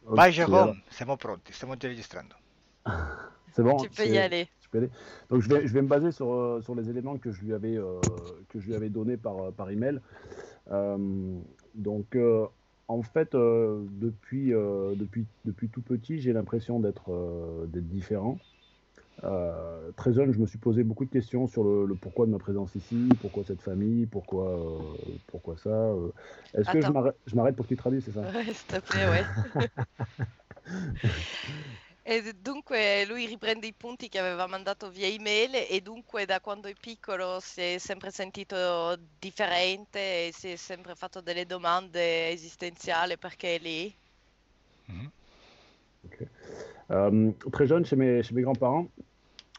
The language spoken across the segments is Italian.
Vai Ok, alors, Jérôme, siamo pronti, stiamo già registrando. c'est bon, Tu peux y aller. je peux aller. Donc je vais me baser sur les éléments que je lui avais donnés par email. Euh, donc, en fait, depuis tout petit, j'ai l'impression d'être différent. Très jeune, je me suis posé beaucoup de questions sur le pourquoi de ma présence ici, pourquoi cette famille, pourquoi ça. Est-ce que Attends, je m'arrête pour que tu traduises, c'est ça? ouais, s'il te plaît, ouais. E dunque lui riprende i punti che aveva mandato via email e dunque da quando è piccolo si è sempre sentito differente e si è sempre fatto delle domande esistenziali perché è lì. Mhm. Ok. Très jeune, chez mes grands-parents,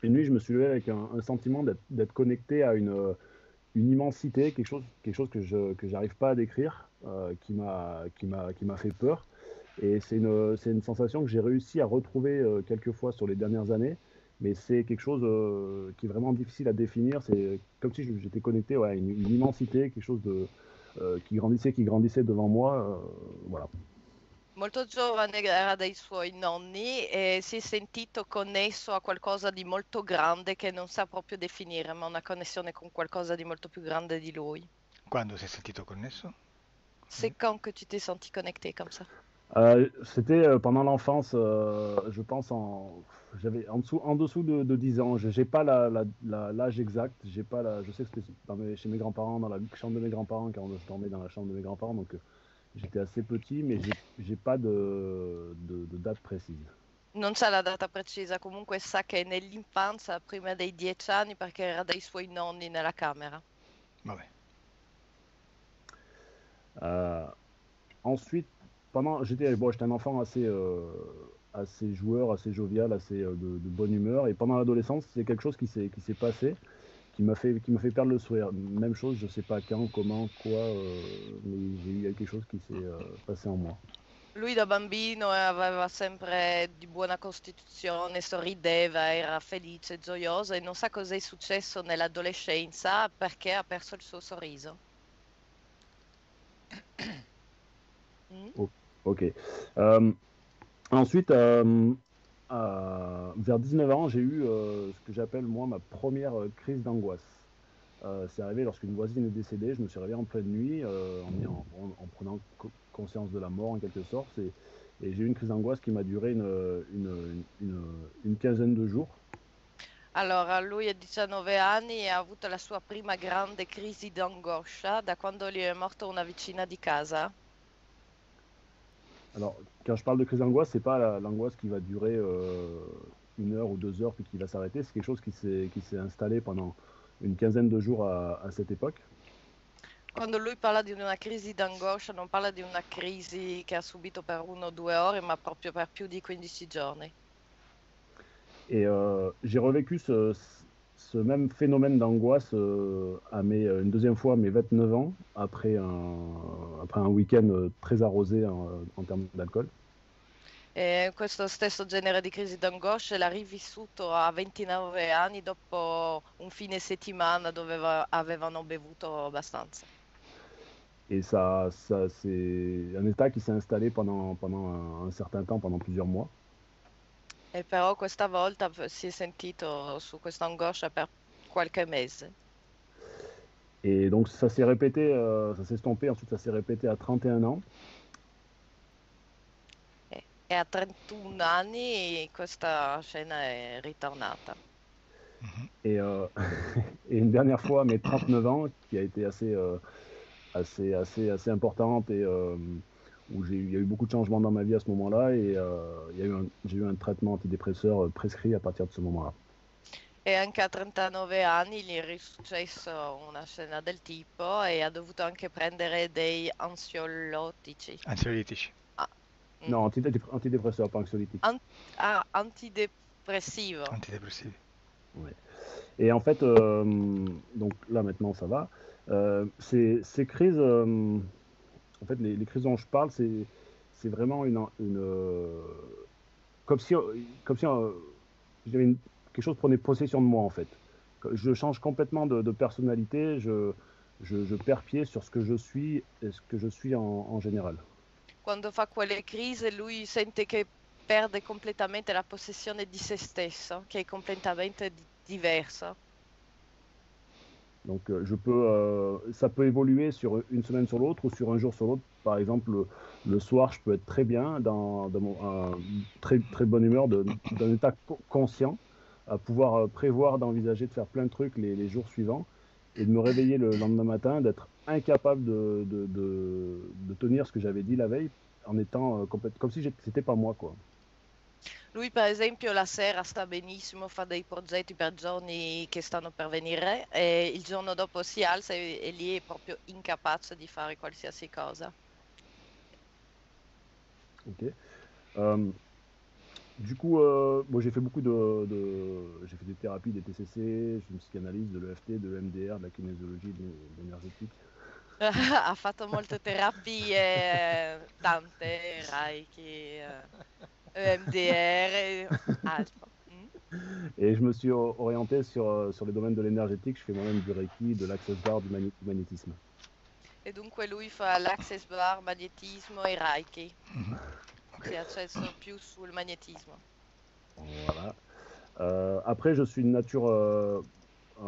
une nuit, je me suis levé avec un sentiment d'être connecté à une immensité, quelque chose que j'arrive pas à décrire, qui m'a fait peur. Et c'est une sensation que j'ai réussi à retrouver quelques fois sur les dernières années, mais c'est quelque chose qui est vraiment difficile à définir. C'est comme si j'étais connecté, ouais, à une immensité, quelque chose qui grandissait devant moi. Voilà. Molto giovane era dai suoi nonni e si è sentito connesso a qualcosa di molto grande che non sa proprio definire, ma una connessione con qualcosa di molto più grande di lui. Quando si è sentito connesso? C'est quand que tu t'es senti connecté comme ça? C'était pendant l'enfance, je pense j'avais en dessous de 10 ans. J'ai pas l'âge exact. J'ai pas je sais que c'était chez mes grands-parents, dans la chambre de mes grands-parents, quand je dormais dans la chambre de mes grands-parents. Donc j'étais assez petit, mais j'ai pas de date précise. Non sa la data precisa, comunque sa che nell'infanzia, prima dei 10 anni, perché era dai suoi nonni nella camera. Vabbè. Euh, Ensuite, j'étais un enfant assez joueur, assez jovial, assez de bonne humeur. Et pendant l'adolescence, c'est quelque chose qui s'est passé, qui m'a fait perdre le sourire. Même chose, je sais pas quand, comment, quoi, mais il y a quelque chose qui s'est passé en moi. Lui da bambino aveva sempre di buona costituzione, sorrideva, era felice, gioioso e non sa cos'è successo nell'adolescenza perché ha perso il suo sorriso. Mm? Oh, ok. Euh, Ensuite, vers 19 ans, j'ai eu ce que j'appelle moi ma première crise d'angoisse. C'est arrivé lorsqu'une voisine est décédée. Je me suis réveillé en pleine nuit en prenant conscience de la mort en quelque sorte. Et j'ai eu une crise d'angoisse qui m'a duré une quinzaine de jours. Allora, lui a 19 anni e ha avuto la sua prima grande crisi d'angoscia da quando gli è morta una vicina di casa. Alors, quand je parle de crise d'angoisse, c'est pas l'angoisse qui va durer 1 heure ou 2 heures puis qui va s'arrêter. C'est quelque chose qui s'est installé pendant une quinzaine de jours à cette époque. Quando lui parla di una crisi d'angoscia, non parla di una crisi che ha subito per 1 o 2 ore, ma proprio per più di 15 giorni. Et j'ai revécu ce même phénomène d'angoisse une deuxième fois à mes 29 ans, après un week-end très arrosé en termes d'alcool. E questo stesso genere di crisi d'angoscia l'ha rivissuto a 29 anni dopo un fine settimana dove avevano bevuto abbastanza. Et ça c'est un état qui s'est installé pendant un certain temps, pendant plusieurs mois. E però questa volta si è sentito su questa angoscia per qualche mese. Et donc ça s'est répété, ça s'est estompé, ensuite ça s'est répété à 31 ans. E a 31 anni questa scena è ritornata. Mhm. Et une dernière fois à mes 39 ans, qui a été assez importante et où il y a eu beaucoup de changements dans ma vie à ce moment-là et j'ai eu un traitement antidépresseur prescrit à partir de ce moment-là. E anche a 39 anni gli è risuccesso una scena del tipo e ha dovuto anche prendere dei ansiolitici. Ansiolitici. Ah, mm. Non, antidépresseur, pas anxiolytique. An- antidepressivo. Antidepressivi. Ouais. Et en fait, donc là maintenant ça va. Ces crises, en fait, les crises dont je parle, c'est vraiment comme si, j'avais quelque chose prenait possession de moi en fait. Je change complètement de personnalité, je perds pied sur ce que je suis et ce que je suis en général. quando fa quelle crisi lui sente che perde completamente la possessione di se stesso, che è completamente diverso. Donc, ça peut évoluer sur une semaine sur l'autre ou sur un jour sur l'autre. Par exemple, le soir, je peux être très bien, dans très, très bonne humeur, d'un état conscient, à pouvoir prévoir, d'envisager de faire plein de trucs les jours suivants, et de me réveiller le lendemain matin, d'être incapable de tenir ce que j'avais dit la veille, en étant comme si c'était pas moi, quoi. Lui, per esempio, la sera sta benissimo, fa dei progetti per giorni che stanno per venire e il giorno dopo si alza e lì è proprio incapace di fare qualsiasi cosa. Ok. Euh, Du coup, bon, j'ai fait beaucoup j'ai fait des thérapies, des TCC, une psychanalyse, de l'EFT, de l'EMDR, de la kinésiologie, de l'énergétique. Ha fatto molte terapie, tante, Reiki, EMDR e altro. Mm. Et je me suis orienté sur les domaines de l'énergétique. Je fais moi-même du Reiki, de l'Access Bar, du magnétisme. E dunque lui fa l'Access Bar, magnetismo e Reiki. Ok. Si è acceso più sul magnetismo. Voilà. Après, je suis une nature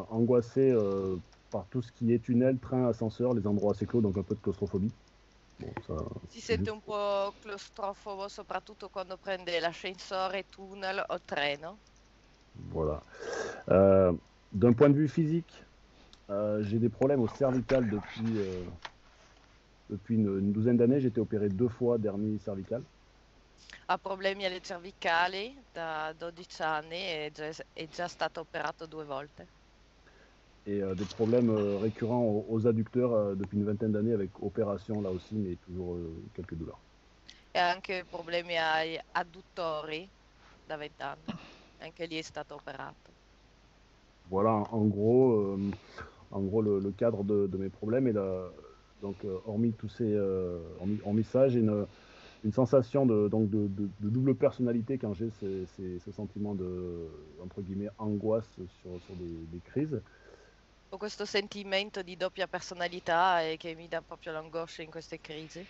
angoissée par tout ce qui est tunnel, train, ascenseur, les endroits assez clos, donc un peu de claustrophobie. Bon, ça, Si c'est sente juste. un po' claustrofobo soprattutto quando prende l'ascensore, tunnel o treno. Voilà. Euh, D'un point de vue physique, j'ai des problèmes au cervical depuis une douzaine d'années. J'ai été opéré 2 fois d'hernie cervicale. Ha problemi alle cervicali da 12 anni e è già stato operato 2 volte. Et des problèmes récurrents aux adducteurs depuis une vingtaine d'années, avec opération là aussi, mais toujours quelques douleurs. E anche problemi ai adduttori da 20 anni. Anche lì è stato operato. Voilà en gros le cadre de mes problèmes. Donc, hormis tous hormis ça, j'ai une sensation de double personnalité quand j'ai ce sentiment entre guillemets, angoisse sur des crises. Ho questo sentimento di doppia personalità e che mi dà proprio l'angoscia in queste crisi.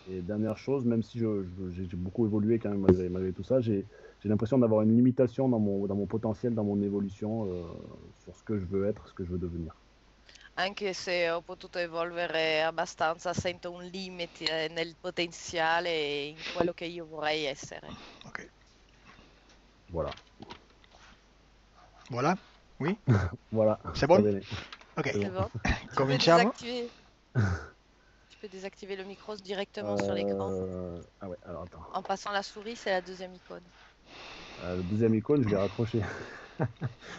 Et dernière chose, même si j'ai beaucoup évolué quand même malgré tout ça, j'ai l'impression d'avoir une limitation dans mon potentiel, dans mon évolution, sur ce que je veux être, ce que je veux devenir. Anche se ho potuto evolvere abbastanza, sento un limite nel potenziale e in quello che io vorrei essere. Ok. Voilà. Voilà? Oui? Voilà, C'est va bon? bene. Ok. C'est C'est bon. bon? Cominciamo? Tu peux désactiver le micro directement sur l'écran. Ah ouais, alors attends. En passant la souris, c'est la deuxième icône. Le deuxième icône, je l'ai raccroché.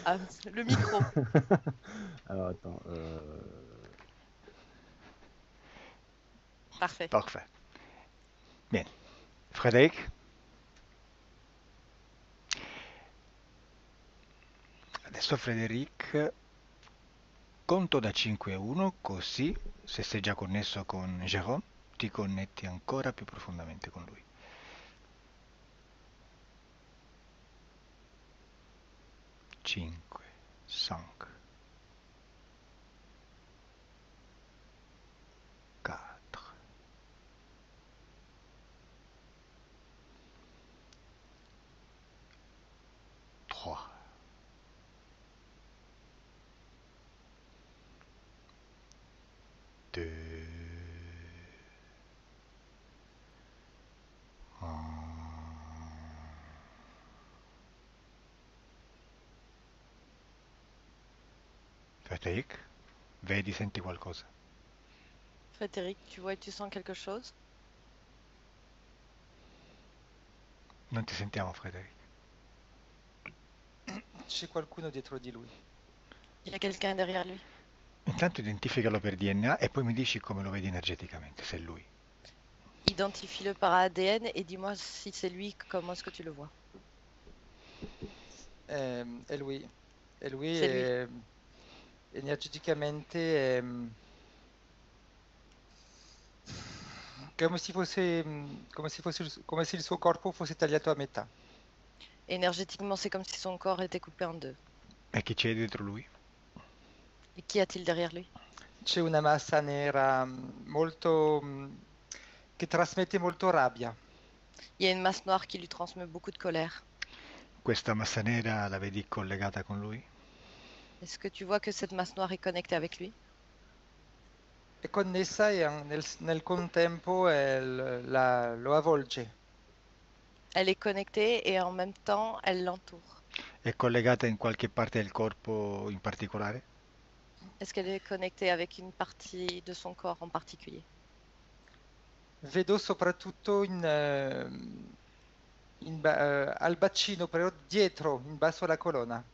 Ah, le micro. Alors attends. Parfait. Parfait. Bene. Frédéric? Adesso Frédéric conto da 5 a 1, così se sei già connesso con Jérôme ti connetti ancora più profondamente con lui. 5, 5, 4, 3, 2, 1. Frédéric, vedi, senti qualcosa? Frédéric, tu vois et tu sens quelque chose? Non ti sentiamo, Frédéric. C'è qualcuno dietro di lui. Il y a quelqu'un derrière lui. Intanto identificalo per DNA e poi mi dici come lo vedi energeticamente, se è lui. Identifie-le par ADN et dis-moi si c'est lui, comment est-ce que tu le vois? È lui. E lui C'est lui. è energeticamente come se fosse, come se il suo corpo fosse tagliato a metà. Énergétiquement, c'est comme si son corps était coupé en deux. E chi c'è dietro lui? Et qu'y a-t-il derrière lui? C'è una massa nera molto che trasmette molto rabbia. Il y a une masse noire qui lui transmet beaucoup de colère. Questa massa nera la vedi collegata con lui? Est-ce que tu vois que cette masse noire est connectée avec lui? È connessa e nel contempo lo avvolge. Elle est connectée et en même temps, elle l'entoure. È collegata in qualche parte del corpo in particolare? Est-ce qu'elle est connectée avec une partie de son corps en particulier? Vedo soprattutto al bacino, però dietro, in basso alla colonna.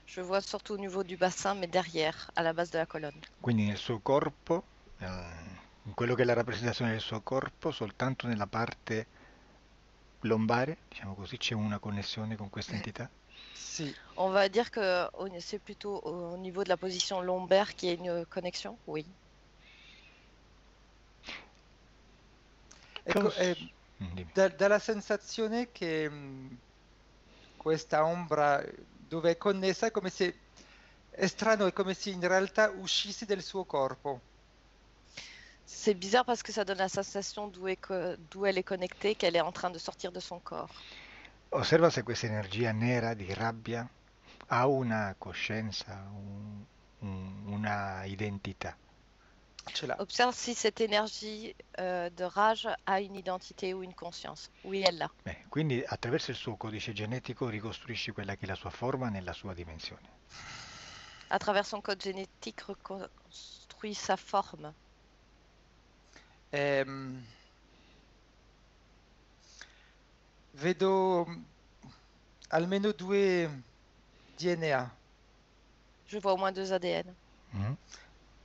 Je vois surtout au niveau du bassin, mais derrière, à la base de la colonne. Quindi nel suo corpo, in quello che è la rappresentazione del suo corpo, soltanto nella parte lombare, diciamo così, c'è una connessione con questa entità? Sì, On va dire que c'est plutôt au niveau de la position lombaire qu'il y a une connexion? Oui. ecco, Dimmi. dalla sensazione che questa ombra dove è connessa è come se, è strano, è come se in realtà uscisse del suo corpo. C'est bizarre parce que ça donne la sensation d'où elle est connectée, qu'elle est en train de sortir de son corps. Osserva se questa energia nera di rabbia ha una coscienza, una identità. Ce l'ha. Observe si cette énergie de rage a une identité ou une conscience. Oui, elle l'a. Bene, quindi attraverso il suo codice genetico ricostruisci quella che è la sua forma nella sua dimensione. À travers son code génétique, reconstruit sa forme. Vedo almeno 2 DNA. Je vois au moins 2 ADN. Mm?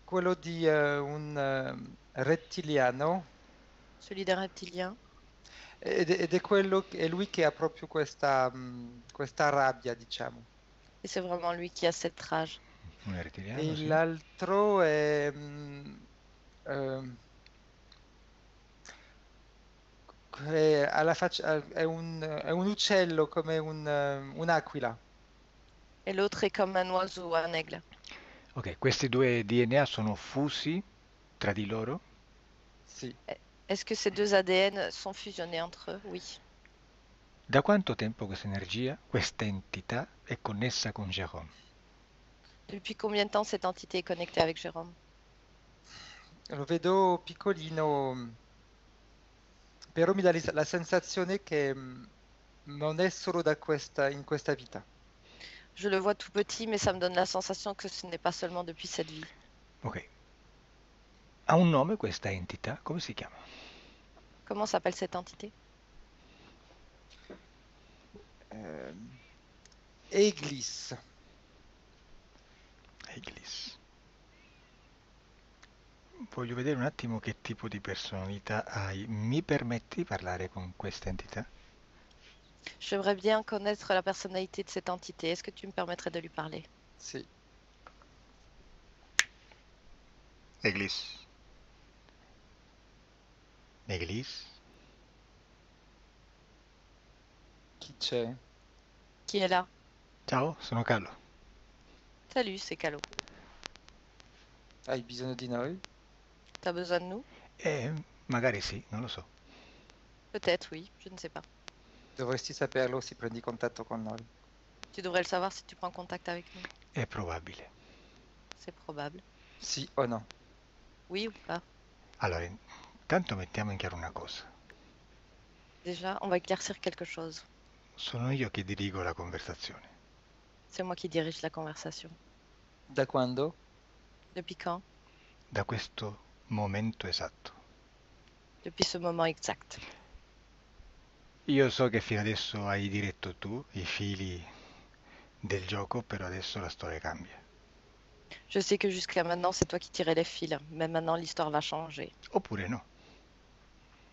Quello di un rettiliano Celui d'un reptilien ed è è lui che ha proprio questa rabbia, diciamo. et c'est vraiment lui qui a cette rage. Un rettiliano, E sì. l'altro è, è un uccello come un'aquila. Et l'autre est comme un oiseau, un aigle. Ok, questi due DNA sono fusi tra di loro? Sì. Est-ce que ces 2 ADN sont fusionnés entre eux? Oui. Da quanto tempo questa energia, questa entità è connessa con Jérôme? Depuis combien de temps cette entité est connectée avec Jérôme? Lo vedo piccolino, però mi dà la sensazione che non è solo in questa vita. Je le vois tout petit, mais ça me donne la sensation que ce n'est pas seulement depuis cette vie. Ok. Ha un nome questa entità? Come si chiama? Comment s'appelle cette entité? Eglis. Eglis. Voglio vedere un attimo che tipo di personalità hai. Mi permetti di parlare con questa entità? J'aimerais bien connaître la personnalité de cette entité. Est-ce que tu me permettrais de lui parler? Sì. Eglis. Eglis? Chi c'è? Qui est là? Ciao, sono Carlo. Salut, c'est Calo. Hai bisogno di noi? T'as besoin de nous? Magari sì, non lo so. Peut-être, oui, je ne sais pas. Dovresti saperlo se prendi contatto con noi. Tu devrais le savoir si tu prends contact avec nous. È probabile. C'est probable. Sì o no? Oui ou pas? Allora, intanto mettiamo in chiaro una cosa. Déjà, on va éclaircir quelque chose. Sono io che dirigo la conversazione. C'est moi qui dirige la conversation. Da quando? Depuis quand? Da questo momento esatto. Depuis ce moment exact. Io so che fino adesso hai diretto tu i fili del gioco, però adesso la storia cambia. Je sais que jusqu'à maintenant, c'est toi qui tirais les fils, mais maintenant l'histoire va changer. Oppure no.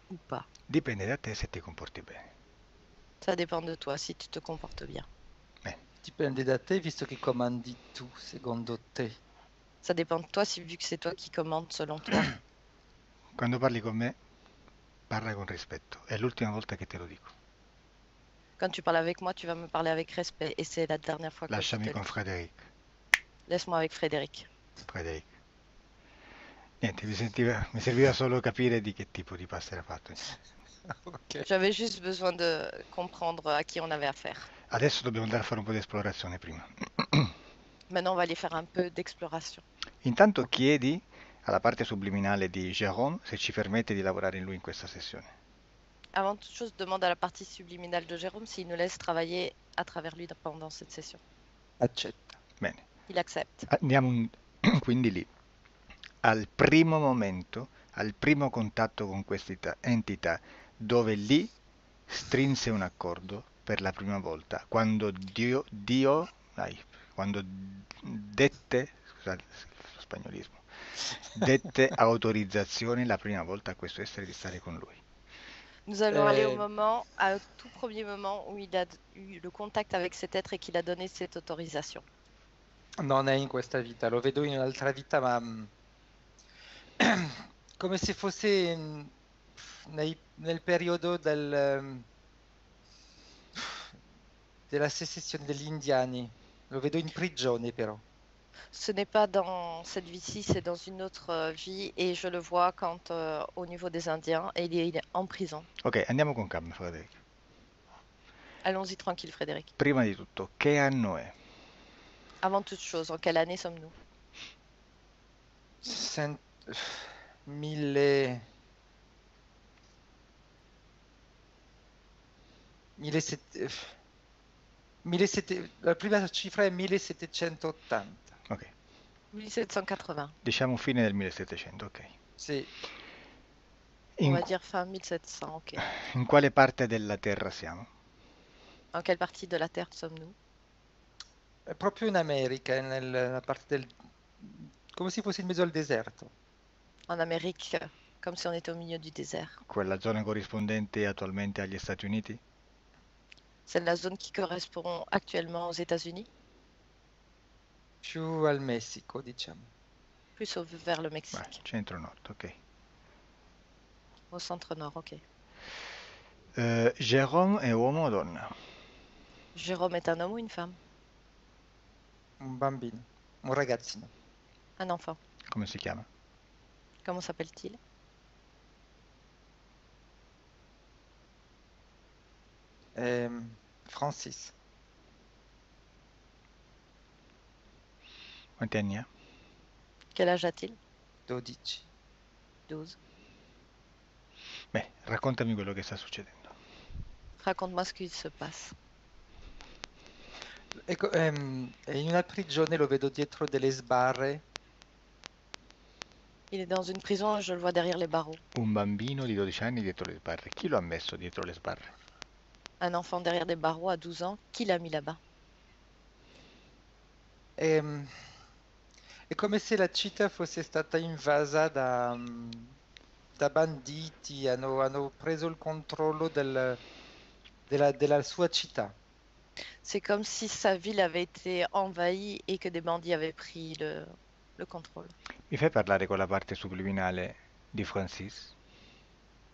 Ou pas. Dipende da te se ti comporti bene. Ça dépend de toi si tu te comportes bien. Dipende da te, visto che comandi tu, secondo te. Ça dépend de toi vu que c'est toi qui commandes selon toi. Quando parli con me, parla con rispetto. È l'ultima volta che te lo dico. Quand tu parles avec moi, tu vas me parler avec respect et c'est la dernière fois que je Lasciami te le con dis. Frédéric. Laisse-moi avec Frédéric. Frédéric. Niente, mi serviva solo capire di che tipo di pasta era fatto. Ok. J'avais juste besoin de comprendre à qui on avait affaire. Adesso dobbiamo andare a fare un po' di esplorazione prima. Maintenant, on va aller faire un peu d'exploration. Intanto Ok. chiedi alla parte subliminale di Jérôme se ci permette di lavorare in lui in questa sessione. Avant toute chose, demande à la partie subliminale de Jérôme s'il nous laisse travailler à travers lui pendant cette session. Accetta. Bene, Il accepte. andiamo quindi lì. Al primo momento, al primo contatto con questa entità, dove lì strinse un accordo per la prima volta, quando quando dette, scusate lo spagnolismo, dette autorizzazione la prima volta a questo essere di stare con lui. Nous allons aller à tout premier moment où il a eu le contact avec cet être et qu'il a donné cette autorisation. Non è in questa vita, lo vedo in un'altra vita, ma come se fosse nel periodo della secessione degli indiani. Lo vedo in prigione però. Ce n'est pas dans cette vie-ci, c'est dans une autre vie et je le vois quand au niveau des Indiens et il est en prison. Ok, andiamo con calma, Federico. Allons-y tranquille, Frédéric. Prima di tutto, che anno è? Avant toute chose, en quelle année sommes-nous? Cent- Mille... 1700 la prima cifra è 1780. Ok, 1780. diciamo fine del 1700, ok. Sì, On In, va dire fin 1700, ok. in quale parte della Terra siamo? En quelle partie de la Terre sommes-nous? è proprio in America, nella parte come se fosse in mezzo al deserto. En Amérique, comme si on était au milieu du désert. Quella zona corrispondente attualmente agli Stati Uniti? C'est la zone qui correspond actuellement aux États-Unis, Più al Messico, diciamo. plus vers le Beh, Mexique, centro-nord, ok. au centre-nord, ok. Jérôme è uomo o donna? Jérôme est un homme ou une femme? Un bambino, un ragazzino. Un enfant. Come si chiama? Comment s'appelle-t-il? Francis, Quanti anni ha? Quel âge a-t-il? 12. 12. Beh, raccontami quello che sta succedendo. Raconte-moi ce qu'il se passe. Ecco, in una prigione lo vedo dietro delle sbarre. Il est dans une prison et je le vois derrière les barreaux. Un bambino di 12 anni dietro le sbarre. Chi lo ha messo dietro le sbarre? Un enfant derrière des barreaux à 12 ans, qui l'a mis là-bas? Ehm, È come se la città fosse stata invasa da banditi, hanno preso il controllo della sua città. C'est comme si sa ville avait été envahie et que des bandits avaient pris le contrôle. Mi fai parlare con la parte subliminale di Francis?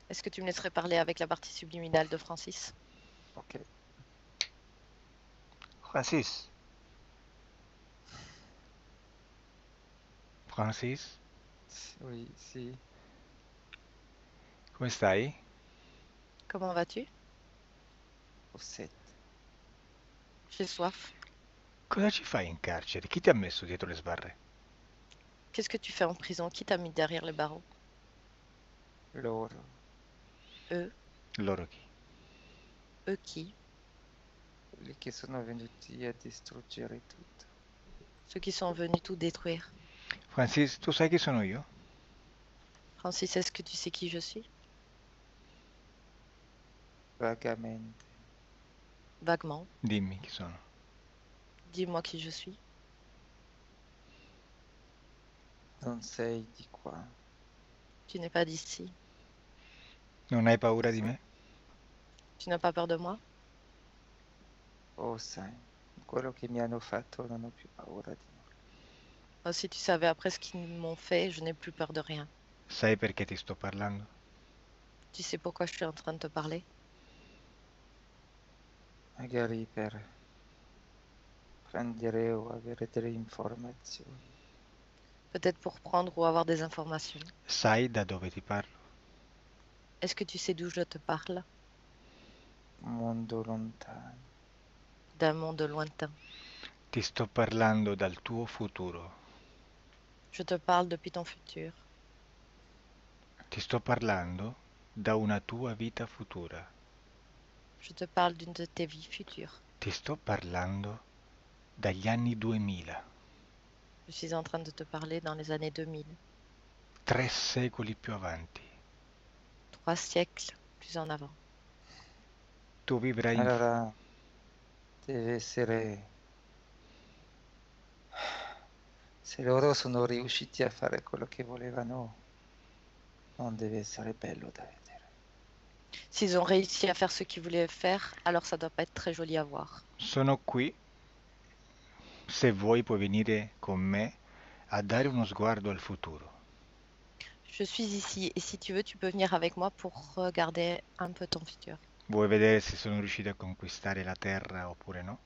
Est-ce que tu me laisserais parler avec la partie subliminale de Francis? Ok. Francis? Francis? Oui, sì. Come stai? Comment vas-tu? Ho sete. J'ai soif. Cosa ci fai in carcere? Chi ti ha messo dietro le sbarre? Qu'est-ce que tu fais en prison? Qui t'a mis derrière les barreaux? Loro. Eux. Loro chi? Eux qui? Quelli che sono venuti a distruggere tutto. Ceux qui sont venus tout détruire. Francis, tu sai chi sono io? Francis, est-ce que tu sais qui je suis? Vagamente. Vaguement. Dimmi chi sono. Dis-moi qui je suis. Non sei di qua. Tu n'es pas d'ici. Non hai paura di me? Tu n'as pas peur de moi? Oh, sai, quello che mi hanno fatto non ho più paura di nulla. Oh, si tu savais après ce qu'ils m'ont fait, je n'ai plus peur de rien. Sai perché ti sto parlando? Tu sais pourquoi je suis en train de te parler? Magari per prendere o avere delle informazioni. Peut-être pour prendre ou avoir des informations. Sai da dove ti parlo? Est-ce que tu sais d'où je te parle? Mondo lontano. D'un monde lointain. Ti sto parlando dal tuo futuro. Je te parle depuis ton futur. Ti sto parlando da una tua vita futura. Je te parle d'une de tes vies futures. Ti sto parlando dagli anni 2000. Je suis en train de te parler dans les années 2000. 3 secoli più avanti. 3 siècles plus en avant. Tu vivrai in... Allora deve essere... Se loro sono riusciti a fare quello che volevano, non deve essere bello da vedere. S'ils ont réussi à faire ce qu'ils voulaient faire, alors ça doit pas être très joli à voir. Sono qui. Se vuoi puoi venire con me a dare uno sguardo al futuro. Je suis ici et si tu veux, tu peux venir avec moi pour regarder un peu ton futur. Vuoi vedere se sono riuscito a conquistare la terra oppure no?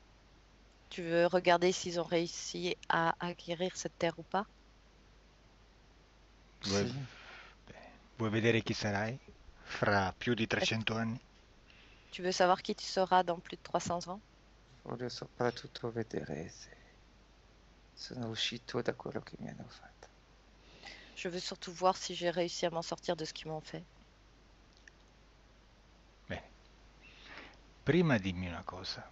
Tu veux regarder s'ils ont réussi à acquérir cette terre ou pas? Vuoi, Sì, vuoi vedere chi sarai fra più di Est-ce 300 anni? Tu veux savoir qui tu seras dans plus de 300 ans? voglio soprattutto vedere se sono uscito da quello che mi hanno fatto. Je veux surtout voir si j'ai réussi à m'en sortir de ce qu'ils m'ont fait. Bene. Prima dimmi una cosa.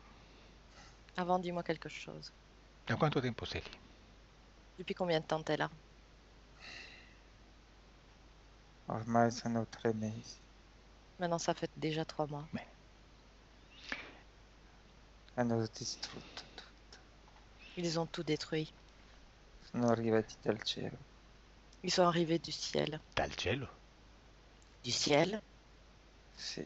Avant, dis-moi quelque chose. Da quanto tempo sei lì? Depuis combien de temps t'es là? Ormai sono 3 mesi. Maintenant, ça fait déjà 3 mois. Bene. Hanno distrutto tutto. Ils ont tout détruit. Sono arrivati dal cielo. Ils sont arrivés du ciel. Dal cielo? Du ciel? Sì,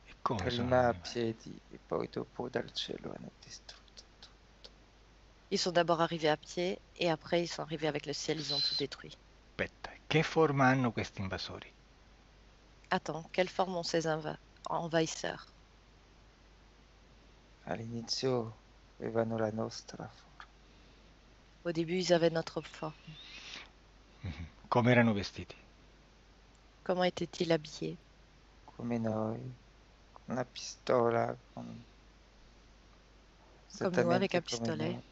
E come sono prima a arrivati? piedi e poi dopo dal cielo hanno distrutto tutto. Ils sont d'abord arrivés à pied et après ils sont arrivés avec le ciel, ils ont tout détruit. Aspetta, che forma hanno questi invasori? Attends, quelle forme ont ces envahisseurs? All'inizio avevano la nostra forma. Au début, ils avaient notre forme. Come erano vestiti? Comment étaient-ils habillés? Come noi, con una pistola, Comme nous avec esattamente un come pistolet. noi.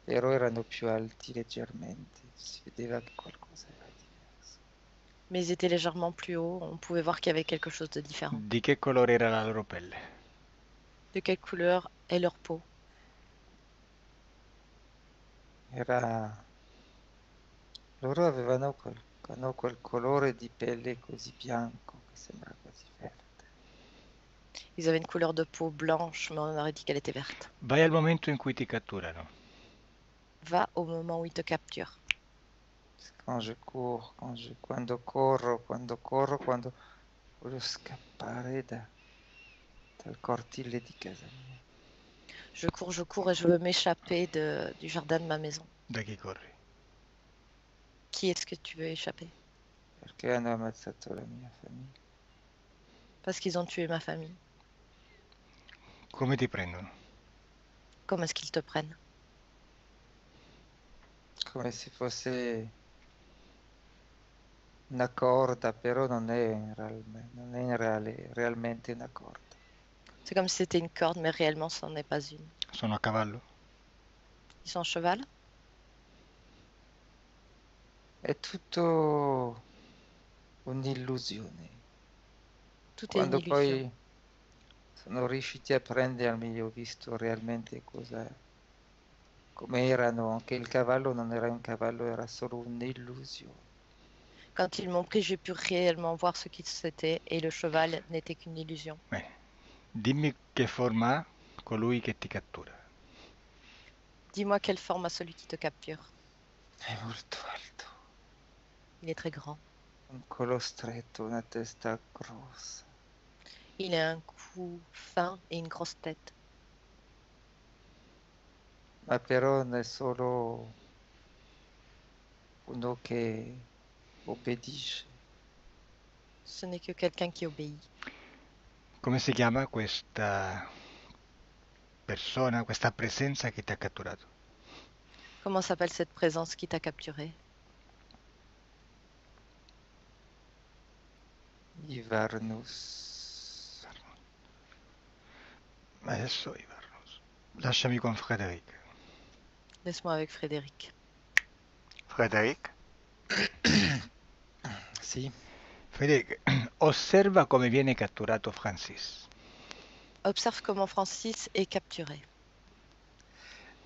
Però erano più alti leggermente, si vedeva che qualcosa era diverso. Mais ils étaient légèrement plus hauts. On pouvait voir qu'il y avait quelque chose de différent. Di che colore era la loro pelle? De quelle couleur est leur peau? Loro avevano quel colore di pelle così bianco che sembra quasi verde. Ils avaient une couleur de peau blanche, mais on aurait dit qu'elle était verte. Vai al momento in cui ti catturano. Va au moment où ils te capturent. Quando corro, quando voglio scappare dal cortile di casa mia. Je cours et je veux m'échapper du jardin de ma maison. Da chi corri? Qui est-ce que tu veux échapper? Perché hanno ammazzato la mia famiglia. Parce qu'ils ont tué ma famille. Come ti prendono? Comment est-ce qu'ils te prennent? Come se fosse una corda, però non è realmente una corda. C'est comme si c'était une corde, mais réellement, ce n'en est pas une. Sono a cavallo? Ils sont en cheval? È tutto un'illusione. Tout est une Quando illusion. poi sono riusciti a prendermi, ho visto realmente come erano. Anche il cavallo non era un cavallo, era solo un'illusione. Quand ils m'ont pris, j'ai pu réellement voir ce qu'ils étaient et le cheval n'était qu'une illusion. Bene. Dimmi che forma ha colui che ti cattura. Dis-moi quelle forme a celui qui te capture. È molto alto, Il est très grand. un collo stretto, una testa grossa. Il a un cou fin et une grosse tête. Ma però non è solo uno che obbedisce. Ce n'est que quelqu'un qui obéit. Come si chiama questa persona, questa presenza che ti ha catturato? Comment s'appelle cette présence qui t'a capturé? Ivernus. Adesso Ivarnos. Lasciami con Frédéric. Laisse-moi avec Frédéric. Frédéric? Sì. Frédéric, osserva come viene catturato Francis. Observe comment Francis est capturé.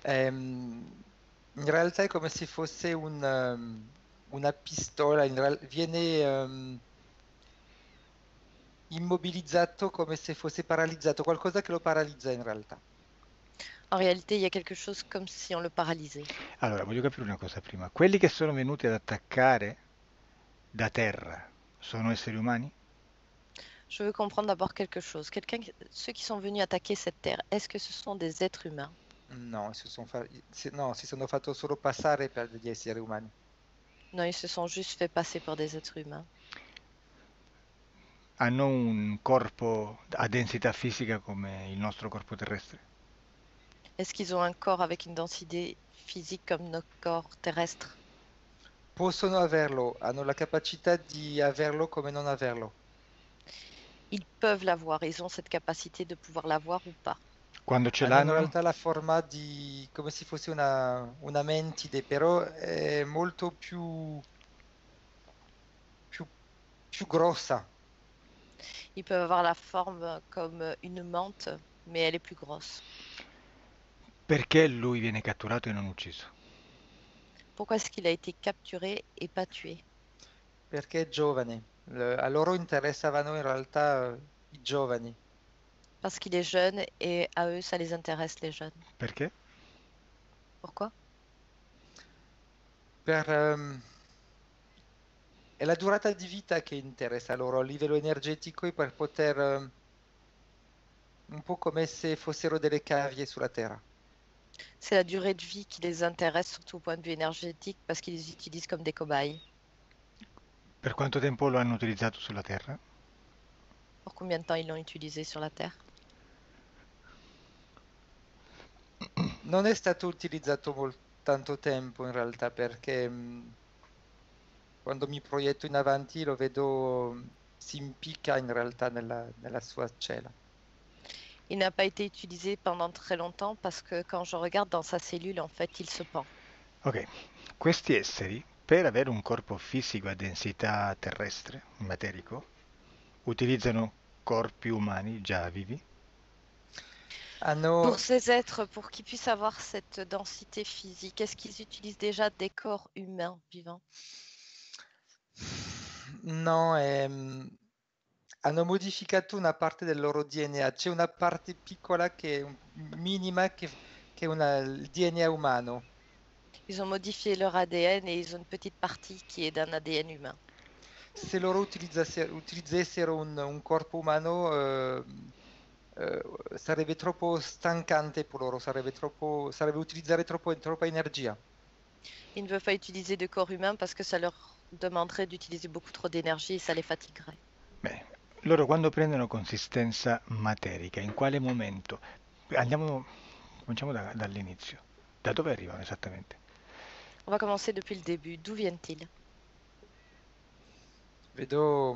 In realtà è come se fosse una pistola, viene immobilizzato come se fosse paralizzato, qualcosa che lo paralizza in realtà. En réalité, il y a quelque chose comme si on le paralysait. Allora, voglio capire una cosa prima. Quelli che sono venuti ad attaccare da terra sono esseri umani? Je veux comprendre d'abord quelque chose. Ceux qui sont venus attaquer cette terre, est-ce que ce sont des êtres humains? No, si sono fatto solo passare per degli esseri umani. Non, ils se sont juste fait passer pour des êtres humains. Hanno un corpo a densità fisica come il nostro corpo terrestre? Est-ce qu'ils ont un corps avec une densité physique comme nos corps terrestres? Possono averlo, hanno la capacità di averlo come non averlo. Ils peuvent l'avoir, ils ont cette capacité de pouvoir l'avoir ou pas. Quando ce Hanno in l'hanno? realtà la forma di come se fosse una mentide, però è molto più grossa. Ils peuvent avoir la forme comme une menthe, mais elle est plus grosse. Perché lui viene catturato e non ucciso? Pourquoi est-ce qu'il a été capturé et pas tué? Perché è giovane. A loro interessavano in realtà i giovani. Parce qu'il est jeune et à eux, ça les intéresse, les jeunes. Perché? Pourquoi? È la durata di vita che interessa loro a livello energetico e per poter un po' come se fossero delle cavie sulla Terra. C'est la durée de vie qui les intéresse, surtout au point de vue énergétique, parce qu'ils les utilisent comme des cobayes. Per quanto tempo lo hanno utilizzato sulla Terra? Pour combien de temps ils l'ont utilisé sur la Terre? Non è stato utilizzato tanto tempo in realtà perché quando mi proietto in avanti lo vedo si impicca in realtà nella sua cella. Il n'a pas été utilisé pendant très longtemps parce que quand je regarde dans sa cellule, en fait, il se pend. Ok, questi esseri, per avere un corpo fisico a densità terrestre, materico, utilizzano corpi umani già vivi? Hanno Pour ces êtres, pour qu'ils puissent avoir cette densité physique, est-ce qu'ils utilisent déjà des corps humains vivants? No, hanno modificato una parte del loro DNA. C'è una parte piccola minima che è il DNA umano. Ils ont modifié leur ADN et ils ont une petite partie qui est d'un ADN humain. Se loro utilizzassero un corpo umano, sarebbe troppo stancante per loro, sarebbe utilizzare troppa energia. Ils ne veulent pas utiliser de corps humain parce que ça leur demanderait d'utiliser beaucoup trop d'énergie et ça les fatiguerait. Bene, loro quando prendono consistenza materica, in quale momento? Cominciamo dall'inizio. Da dove arrivano esattamente? On va commencer depuis le début. D'où viennent-ils? Vedo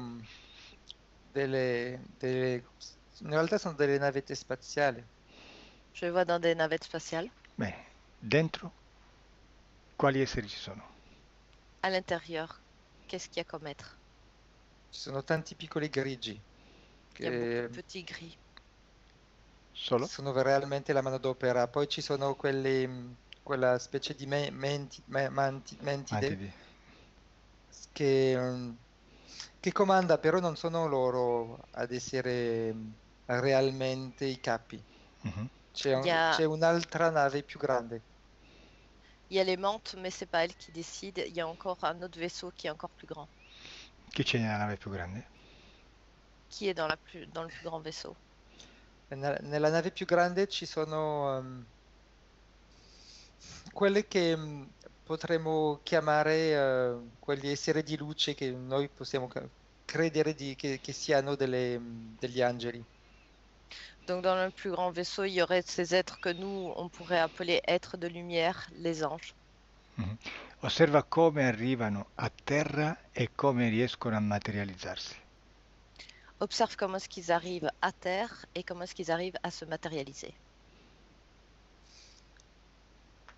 in realtà sono delle navette spaziali. Je les vois dans des navettes spatiales. Bene, dentro quali esseri ci sono? À l'intérieur, qu'est-ce qu'il y a comme être? Ci sono tanti piccoli grigi Il y a beaucoup de che petits gris. Solo? sono realmente la manodopera. Poi ci sono quella specie di mentide Mantidi. che comanda, però non sono loro ad essere realmente i capi. Mhm. C'è un'altra nave più grande. Il y a les mantes, mais c'est pas elles qui décident. Il y a encore un autre vaisseau qui est encore plus grand. Chi c'è nella nave più grande? Qui est dans le plus grand vaisseau? Nella nave più grande ci sono quelle che potremmo chiamare quegli esseri di luce che noi possiamo credere che siano degli angeli. Donc dans le plus grand vaisseau, il y aurait ces êtres que nous, on pourrait appeler êtres de lumière, les anges. Mhm. Osserva come arrivano a terra e come riescono a materializzarsi. Observe comment est-ce qu'ils arrivent à terre et comment est-ce qu'ils arrivent à se matérialiser.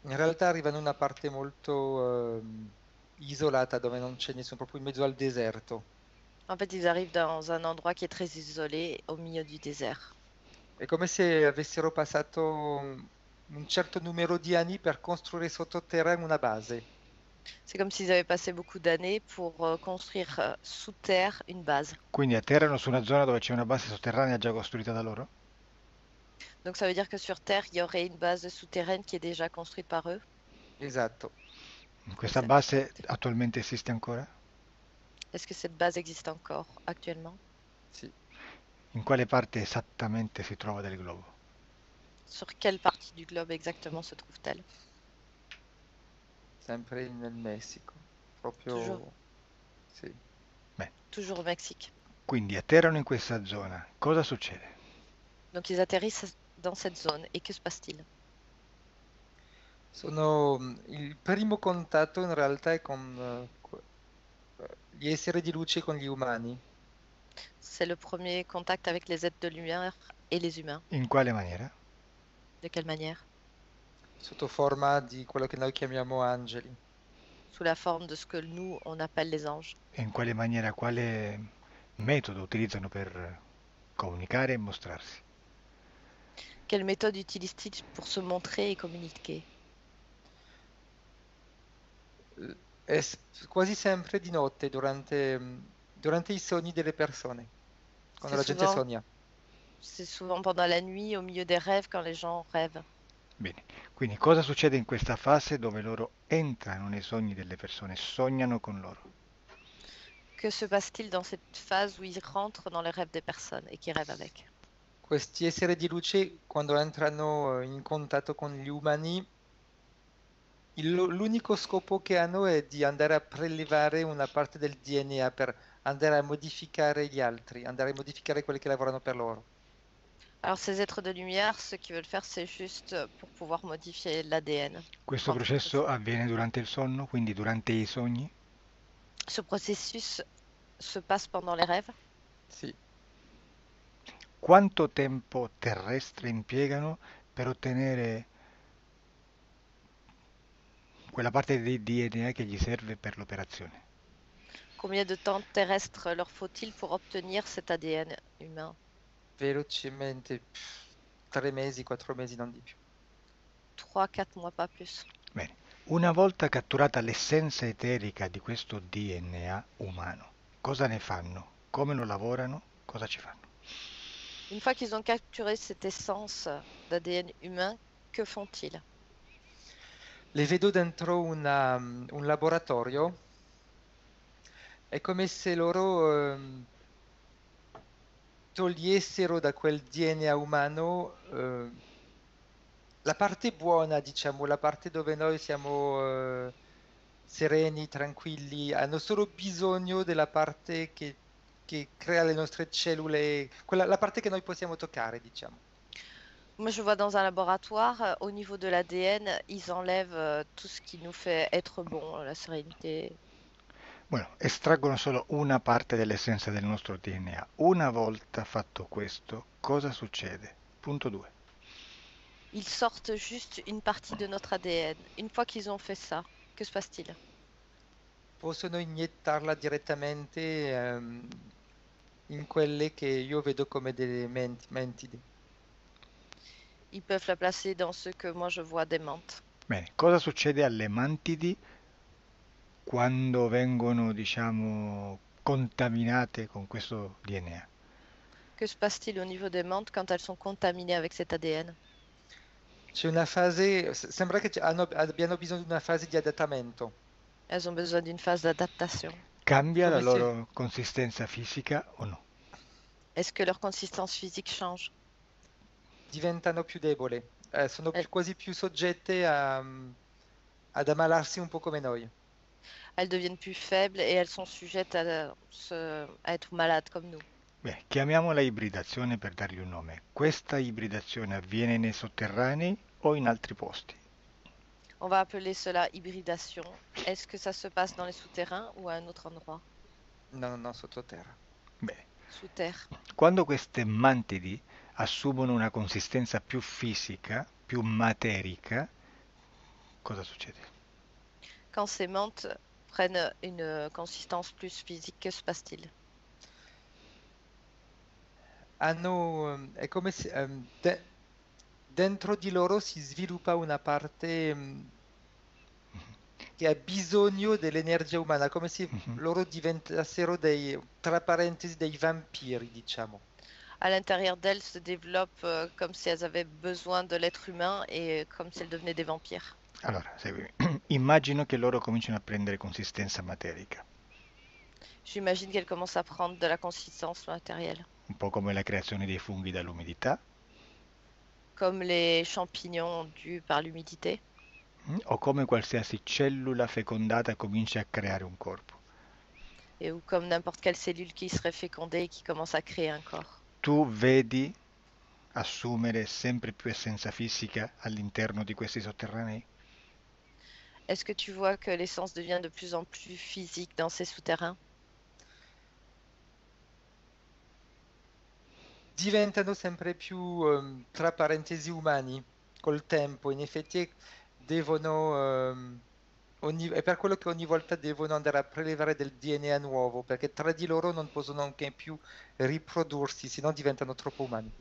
In realtà arrivano in una parte molto isolata dove non c'è nessuno, proprio in mezzo al deserto. En fait, ils arrivent dans un endroit qui est très isolé, au milieu du désert. È come se avessero passato un certo numero di anni per costruire sottoterra una base. C'est comme s'ils avaient passé beaucoup d'années pour construire sous terre une base. Quindi atterrano su una zona dove c'è una base sotterranea già costruita da loro? Donc ça veut dire que sur Terre, il y aurait une base souterraine qui est déjà construite par eux. Esatto. Questa Esatto. base attualmente esiste ancora? Est-ce que cette base existe encore actuellement? Sì. In quale parte esattamente si trova del globo? Sur quelle partie du globe exactement se trouve-t-elle? Sempre nel Messico. Proprio. Toujours. Sì. Toujours au Mexique. Quindi atterrano in questa zona. Cosa succede? Donc ils atterrissent dans cette zone. Et que se passe-t-il? Il primo contatto in realtà è con gli esseri di luce, con gli umani. C'est le premier contact avec les êtres de lumière et les humains. In quale maniera? De quelle manière? Sotto forma di quello che noi chiamiamo angeli. Sous la forme de ce que nous, on appelle les anges. E in quale maniera, quale metodo utilizzano per comunicare e mostrarsi? Quelle méthode utilisent-ils pour se montrer et communiquer? Quasi sempre di notte, durante i sogni delle persone, quando la gente sogna. C'est souvent pendant la nuit, au milieu des rêves, quand les gens rêvent. Bene, quindi cosa succede in questa fase dove loro entrano nei sogni delle persone, sognano con loro? Que se passe-t-il dans cette phase où ils rentrent dans les rêves des personnes et qui rêvent avec? Questi esseri di luce, quando entrano in contatto con gli umani, l'unico scopo che hanno è di andare a prelevare una parte del DNA per andare a modificare gli altri, andare a modificare quelli che lavorano per loro. Alors ces êtres de lumière, ce qu'ils veulent faire, c'est juste pour pouvoir modifier l'ADN. Questo processo avviene durante il sonno, quindi durante i sogni? Ce processus se passe pendant les rêves? Sì. Quanto tempo terrestre impiegano per ottenere quella parte di DNA che gli serve per l'operazione? Combien de temps terrestre leur faut-il pour obtenir cet ADN humain? Velocemente 3 mesi, 4 mesi, non di più. 3-4 mois, pas plus. Bene, una volta catturata l'essenza eterica di questo DNA umano, cosa ne fanno? Come lo lavorano? Cosa ci fanno? Une fois qu'ils ont capturé cette essence d'ADN humain, que font-ils? Le vedo dentro un laboratorio. È come se loro togliessero da quel DNA umano la parte buona, diciamo, la parte dove noi siamo sereni, tranquilli, hanno solo bisogno della parte che crea le nostre cellule, la parte che noi possiamo toccare, diciamo. Moi, je vois dans un laboratoire, au niveau de l'ADN, ils enlèvent tout ce qui nous fait être bon, la sérénité. Bueno, estraggono solo una parte dell'essenza del nostro DNA. Una volta fatto questo, cosa succede? Punto 2. Ils sortent juste une partie de notre ADN. Une fois qu'ils ont fait ça, que se passe-t-il? Possono iniettarla direttamente in quelle che io vedo come delle mentidi. Ils peuvent la placer dans ce que moi je vois des mantes. Bene, cosa succede alle mantidi quando vengono, diciamo, contaminate con questo DNA? Que se passe-t-il au niveau des mantes quand elles sont contaminées avec cet ADN? C'è una fase, sembra che abbiano bisogno di una fase di adattamento. Elles ont besoin d'une phase d'adaptation. Cambia la Come se- loro consistenza fisica o no? Est-ce que leur consistance physique change? Diventano più deboli, sono Eh. quasi più soggette ad ammalarsi un po' come noi. Elles deviennent plus faibles et elles sont sujettes à être malades comme nous. Beh, chiamiamola ibridazione per dargli un nome. Questa ibridazione avviene nei sotterranei o in altri posti? On va appeler cela hybridation. Est-ce que ça se passe dans les souterrains ou à un autre endroit? No, sottoterra. Bene. Sous terre. Quando queste mantidi assumono una consistenza più fisica, più materica, cosa succede? Quand ces mantes prennent une consistance plus physique, que se passe-t-il? È come se dentro di loro si sviluppa una parte che ha bisogno dell'energia umana, come se Mhm. loro diventassero dei, tra parentesi, dei vampiri, diciamo. À l'intérieur d'elles se développent comme si elles avaient besoin de l'être humain et comme si elles devenaient des vampires. Allora, seguimi. Immagino che loro cominciano a prendere consistenza materica, J'imagine qu'elles commencent à prendre de la consistance matérielle, un po' come la creazione dei funghi dall'umidità, comme les champignons dus par l'humidité, o come qualsiasi cellula fecondata comincia a creare un corpo. ou comme n'importe quelle cellule qui serait fécondée et qui commence à créer un corps. Tu vedi assumere sempre più essenza fisica all'interno di questi sotterranei? Est-ce que tu vois que l'essence devient de plus en plus physique dans ces souterrains? Diventano sempre più, tra parentesi, umani col tempo. In effetti devono, è per quello che ogni volta devono andare a prelevare del DNA nuovo, perché tra di loro non possono anche più riprodursi, se no diventano troppo umani.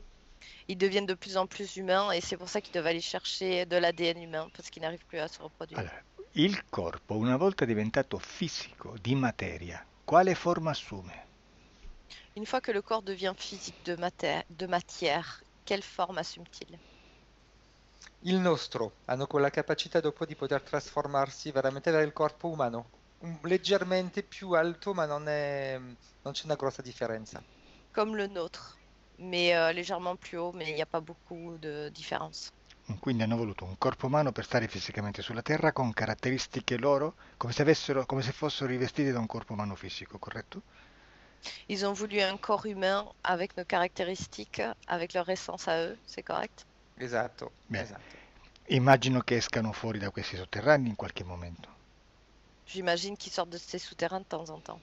Ils deviennent de plus en plus humains et c'est pour ça qu'ils doivent aller chercher de l'ADN humain parce qu'ils n'arrivent plus à se reproduire. Allora, il corpo, una volta diventato fisico, di materia, quale forma assume? Une fois que le corps devient physique de matière, quelle forme assume-t-il? Il nostro hanno quella capacità dopo di poter trasformarsi veramente avere il corpo umano, leggermente più alto, ma non c'è una grossa differenza. Comme le nôtre, mais légèrement plus haut, mais il n'y a pas beaucoup de différence. Quindi hanno voluto un corpo umano per stare fisicamente sulla Terra con caratteristiche loro, come se fossero rivestiti da un corpo umano fisico, corretto? Ils ont voulu un corps humain avec nos caractéristiques, avec leur essence à eux, c'est correct? Esatto, Bene. esatto. Immagino che escano fuori da questi sotterranei in qualche momento. J'imagine qu'ils sortent de ces souterrains de temps en temps.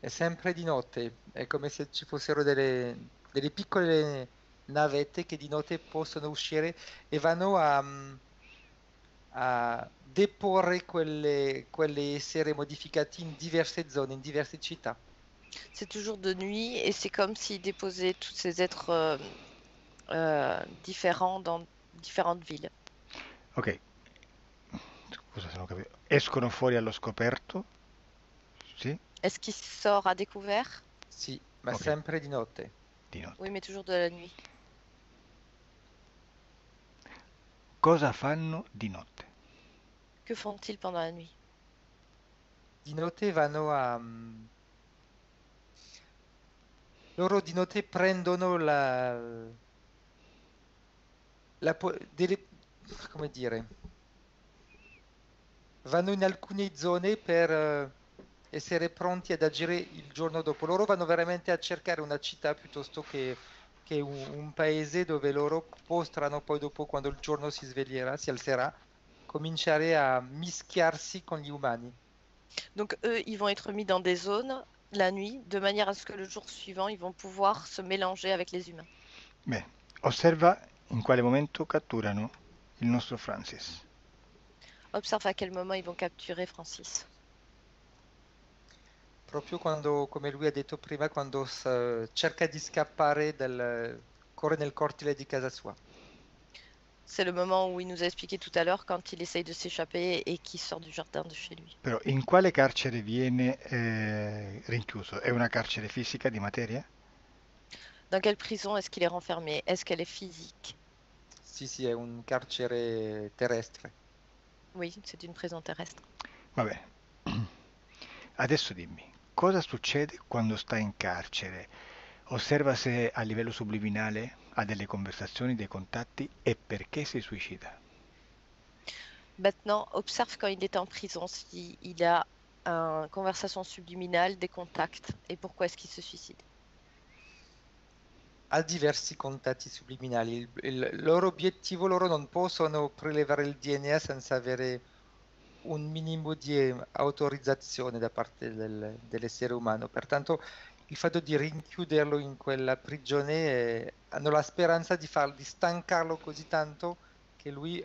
È sempre di notte, è come se ci fossero delle piccole navette che di notte possono uscire e vanno a deporre quelle esseri modificati in diverse zone, in diverse città. C'est toujours de nuit et c'est comme s'ils déposaient tous ces êtres différents dans différentes villes. Ok, scusa se non capivo. Escono fuori allo scoperto? Sì? Est-ce qu'ils sortent à découvert? Sì, ma Ok. sempre di notte. Di notte. Oui, mais toujours de la nuit. Cosa fanno di notte? Que font-ils pendant la nuit? Di notte vanno a... loro di notte prendono come dire, vanno in alcune zone per essere pronti ad agire il giorno dopo. Loro vanno veramente a cercare una città piuttosto che un paese dove loro potrano poi dopo, quando il giorno si sveglierà, si alzerà, cominciare a mischiarsi con gli umani. Donc eux, ils vont être mis dans des zones la nuit, de manière à ce que le jour suivant, ils vont pouvoir se mélanger avec les humains. Bene, osserva in quale momento catturano il nostro Francis. Observe à quel moment ils vont capturer Francis. Proprio quando, come lui ha detto prima, quando cerca di scappare corre nel cortile di casa sua. C'est le moment où il nous a expliqué tout à l'heure quand il essaye de s'échapper et qu'il sort du jardin de chez lui. Però in quale carcere viene rinchiuso? È una carcere fisica di materia? Dans quelle prison est-ce qu'il est renfermé? Est-ce qu'elle est physique? Sì, è un carcere terrestre. Oui, c'est une prison terrestre. Va bene. Adesso dimmi, cosa succede quando sta in carcere? Osserva se a livello subliminale ha delle conversazioni, dei contatti e perché si suicida. Maintenant, observe quand il est en prison s'il a une conversation subliminale, des contacts et pourquoi est-ce qu'il se suicide. ha diversi contatti subliminali. Il loro obiettivo, loro non possono prelevare il DNA senza avere un minimo di autorizzazione da parte dell'essere umano. Pertanto il fatto di rinchiuderlo in quella prigione, hanno la speranza di stancarlo così tanto che lui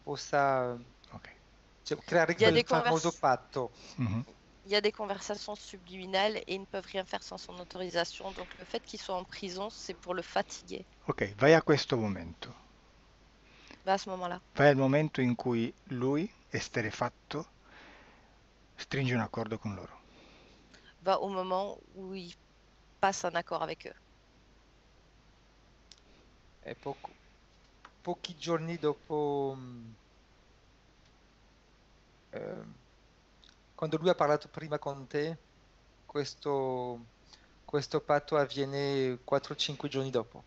possa Ok. creare Il y a quel des famoso convers- patto. Mhm. il y a des conversations subliminales et ils ne peuvent rien faire sans son autorisation. Donc le fait qu'ils soient en prison, c'est pour le fatiguer. Ok, vai a questo momento. Va à ce moment-là. Vai al momento in cui lui, esterrefatto, stringe un accordo con loro. Va au moment où il passe un accord avec eux. E pochi giorni dopo, quando lui ha parlato prima con te, questo patto avviene 4-5 giorni dopo.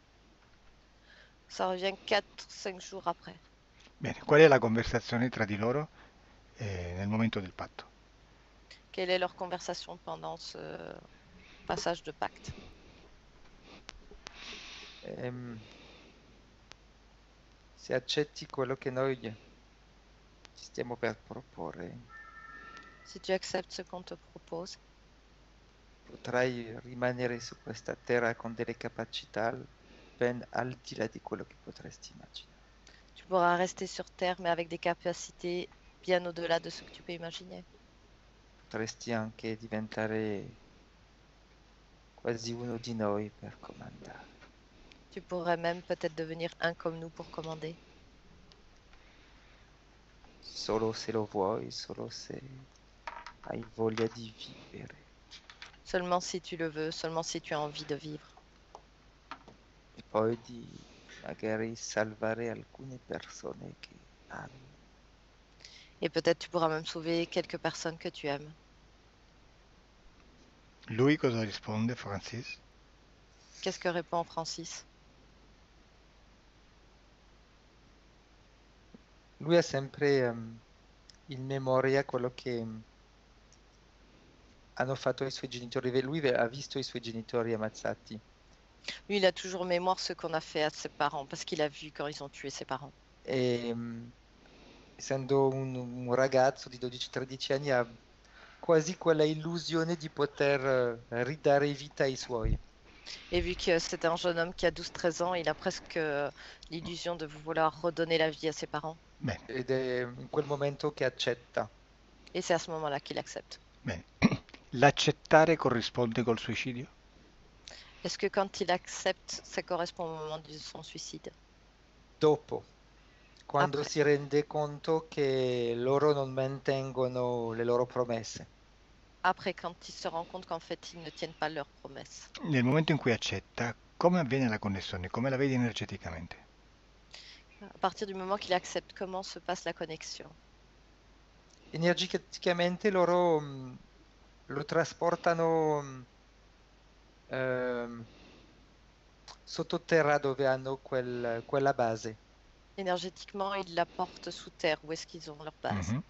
Ça revient 4-5 jours après. Bene, qual è la conversazione tra di loro nel momento del patto? Quelle est leur conversation pendant ce passage de pacte? Se accetti quello che noi ci stiamo per proporre, Si tu acceptes ce qu'on te propose, potrai rimanere su questa terra con delle capacità ben al di là di quello che potresti immaginare. tu pourras rester sur Terre, mais avec des capacités bien au-delà de ce que tu peux imaginer. Potresti anche diventare quasi uno di noi per comandare. Tu pourrais même peut-être devenir un comme nous pour commander. Solo se lo vuoi, solo se hai voglia di vivere. Seulement si tu le veux, seulement si tu as envie de vivre. E poi di magari salvare alcune persone che ami. Et peut-être tu pourras même sauver quelques personnes que tu aimes. Lui cosa risponde, Francis? Qu'est-ce que répond Francis? Lui ha sempre in memoria quello che hanno fatto i suoi genitori. Lui ha visto i suoi genitori ammazzati. Lui, il a toujours en mémoire ce qu'on a fait à ses parents, parce qu'il a vu quand ils ont tué ses parents. E essendo un ragazzo di 12-13 anni ha quasi quella illusione di poter ridare vita ai suoi. Et vu que c'était un jeune homme qui a 12-13 ans, il a presque l'illusion de vouloir redonner la vie à ses parents. Bene, Ed è in quel momento che accetta. Et c'est à ce moment-là qu'il accepte. bene. L'accettare corrisponde col suicidio? Est-ce que quand il accepte, ça correspond au moment de son suicide? Dopo, quando Après. si rende conto che loro non mantengono le loro promesse. Après, quand il se rend compte qu'en fait, ils ne tiennent pas leurs promesses. Nel momento in cui accetta, come avviene la connessione? Come la vedi energeticamente? À partir du moment qu'il accepte, comment se passe la connexion? Energeticamente loro lo trasportano sottoterra dove hanno quella base. Énergétiquement, ils la portent sous terre, où est-ce qu'ils ont leur base. Mhm.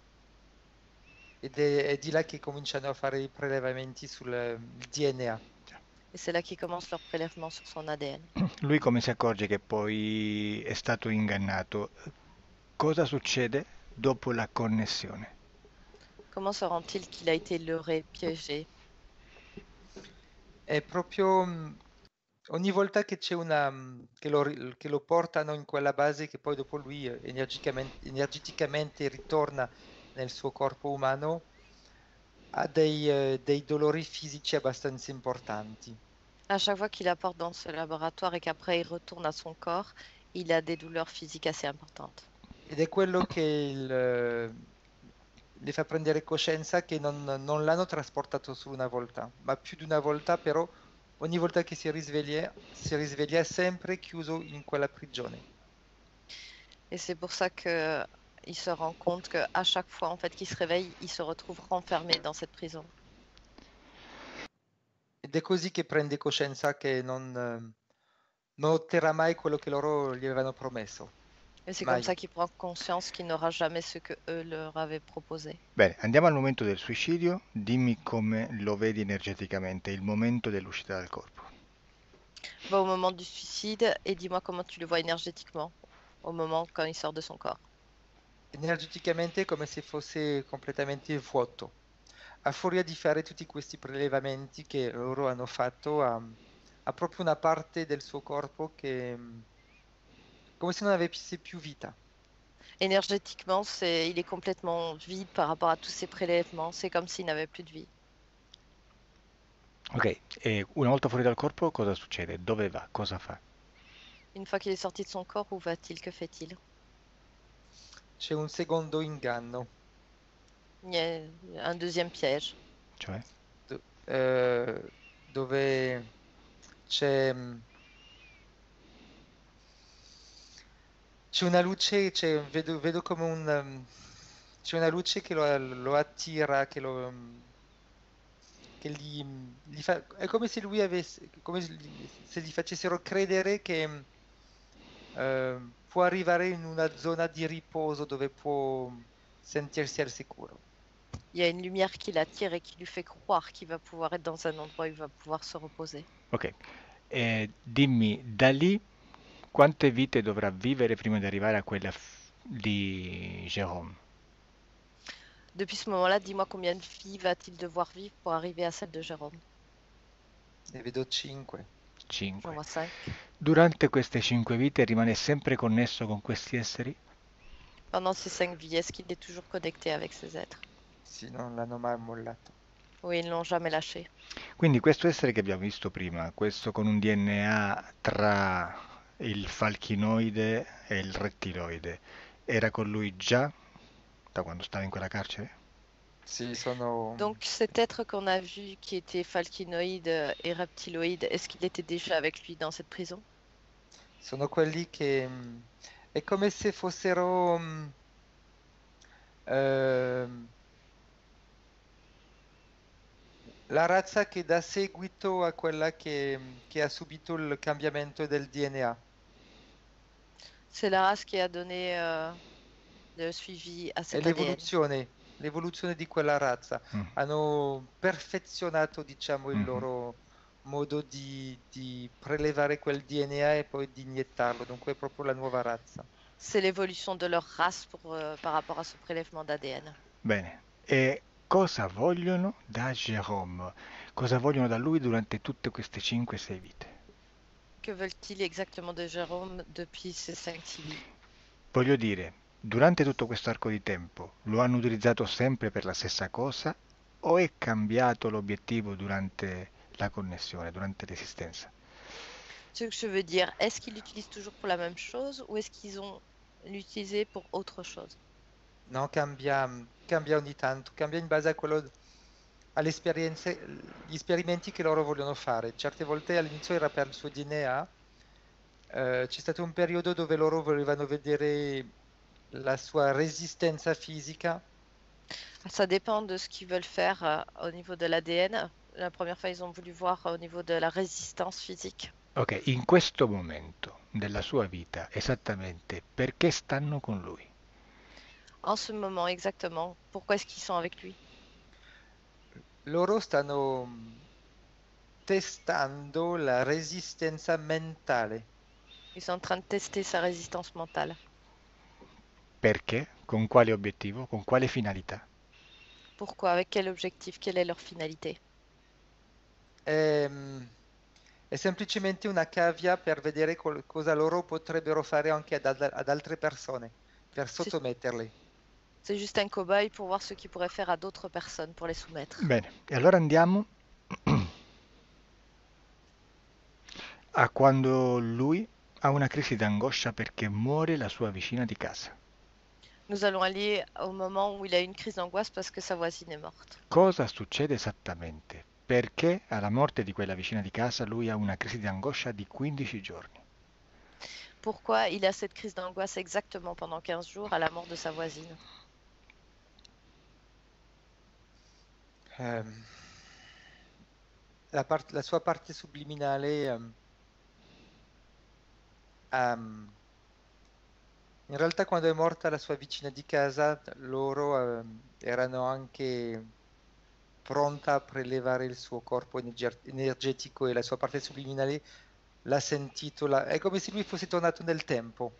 Ed è di là che cominciano a fare i prelevamenti sul DNA. Et c'est là qu'ils commencent leur prélèvement sur son ADN. Lui come si accorge che poi è stato ingannato? Cosa succede dopo la connessione? Comment se rend-il qu'il a été leurré, piégé? È proprio ogni volta che c'è che lo portano in quella base, che poi dopo lui energeticamente ritorna nel suo corpo umano, ha dei dolori fisici abbastanza importanti. À chaque fois qu'il apporte dans ce laboratoire et qu'après il retourne à son corps, il a des douleurs physiques assez importantes. Ed è quello che le fa prendere coscienza che non l'hanno trasportato solo una volta, ma più di una volta, però ogni volta che si risveglia sempre chiuso in quella prigione. Et c'est pour ça que il se rend compte qu'à chaque fois en fait qu'il se réveille, il se retrouve renfermé dans cette prison. Ed è così che prende coscienza che non otterrà mai quello che loro gli avevano promesso. Et c'est Mai. comme ça qu'il prend conscience qu'il n'aura jamais ce que eux leur avaient proposé. Bene, andiamo al momento del suicidio. Dimmi come lo vedi energeticamente, il momento dell'uscita dal corpo. Va au moment du suicide et dis-moi comment tu le vois énergétiquement, au moment quand il sort de son corps. Energeticamente è come se fosse completamente vuoto. A furia di fare tutti questi prelevamenti che loro hanno fatto, ha proprio una parte del suo corpo che come se non avesse più vita. Énergétiquement, il est complètement vide par rapport à tous ces prélèvements. C'est comme s'il n'avait plus de vie. Ok, e una volta fuori dal corpo cosa succede? Dove va? Cosa fa? Une fois qu'il est sorti de son corps, où va-t-il? Que fait-il? C'è un secondo inganno, Il y a un deuxième piège. Cioè? do- eh, dove c'è c'è una luce, vedo come c'è una luce che lo attira, che gli fa, è come se lui avesse, come se gli facessero credere che può arrivare in una zona di riposo dove può sentirsi al sicuro. Il y a une lumière qui l'attire et qui lui fait croire qu'il va pouvoir être dans un endroit où il va pouvoir se reposer. Ok, e dimmi, da lì quante vite dovrà vivere prima di arrivare a quella di Jérôme? Depuis ce moment-là, dis-moi combien de vies va-t-il devoir vivre pour arriver à celle de Jérôme? Ne vedo 5. J'en 5. vois 5. Durante queste 5 vite rimane sempre connesso con questi esseri? Pendant ces 5 vies, est-ce qu'il est toujours connecté avec ces êtres? Sì, non l'hanno mai mollato. Oui, ils ne l'ont jamais lâché. Quindi questo essere che abbiamo visto prima, questo con un DNA tra il falchinoide e il rettiloide, era con lui già da quando stava in quella carcere? Sì, sono, Donc cet être qu'on a vu qui était falcinoïde et reptiloïde, est-ce qu'il était déjà avec lui dans cette prison? sono quelli che è come se fossero ehm, la razza che dà seguito a quella che ha subito il cambiamento del DNA. C'est la race qui a donné le suivi à È cet ADN. l'evoluzione di quella razza. Mm, Hanno perfezionato, diciamo, il mhm. loro modo di prelevare quel DNA e poi di iniettarlo. Dunque è proprio la nuova razza. C'est l'évolution de leur race par rapport à ce prélèvement d'ADN. Bene, e cosa vogliono da Jérôme? Cosa vogliono da lui durante tutte queste 5-6 vite? Que veulent-ils exactement de Jérôme depuis ces 5-6 vies? Voglio dire, durante tutto questo arco di tempo lo hanno utilizzato sempre per la stessa cosa o è cambiato l'obiettivo durante la connessione, durante l'esistenza? Ce que je veux dire, est-ce qu'ils l'utilisent toujours pour la même chose ou est-ce qu'ils ont l'utilisé pour autre chose? No, cambia ogni tanto, cambia in base a alle esperienze, gli esperimenti che loro vogliono fare. Certe volte all'inizio era per il suo DNA, c'è stato un periodo dove loro volevano vedere la sua resistenza fisica. Ça dépend de ce qu'ils veulent faire au niveau de l'ADN. La première fois, ils ont voulu voir au niveau de la résistance physique. Ok, in questo momento della sua vita, esattamente perché stanno con lui? En ce moment, exactement, pourquoi est-ce qu'ils sont avec lui? Loro stanno testando la resistenza mentale. Ils sont en train de tester sa résistance mentale. Perché? Con quale obiettivo? Con quale finalità? Pourquoi? Avec quel objectif? Quelle est leur finalité? È semplicemente una cavia per vedere cosa loro potrebbero fare anche ad altre persone, per C'est sottometterli. c'est juste un cobaye pour voir ce qu'ils pourraient faire à d'autres personnes pour les soumettre. Bene, e allora andiamo a quando lui ha una crisi d'angoscia perché muore la sua vicina di casa. Nous allons aller au moment où il a une crise d'angoisse parce que sa voisine est morte. Cosa succede esattamente? Perché alla morte di quella vicina di casa lui ha una crisi di angoscia di 15 giorni? Pourquoi il a cette crise d'angoisse exactement pendant 15 jours à la mort de sa voisine? Ehm, la sua parte subliminale in realtà quando è morta la sua vicina di casa, loro erano anche pronta a prelevare il suo corpo energetico e la sua parte subliminale l'ha sentito, è come se lui fosse tornato nel tempo.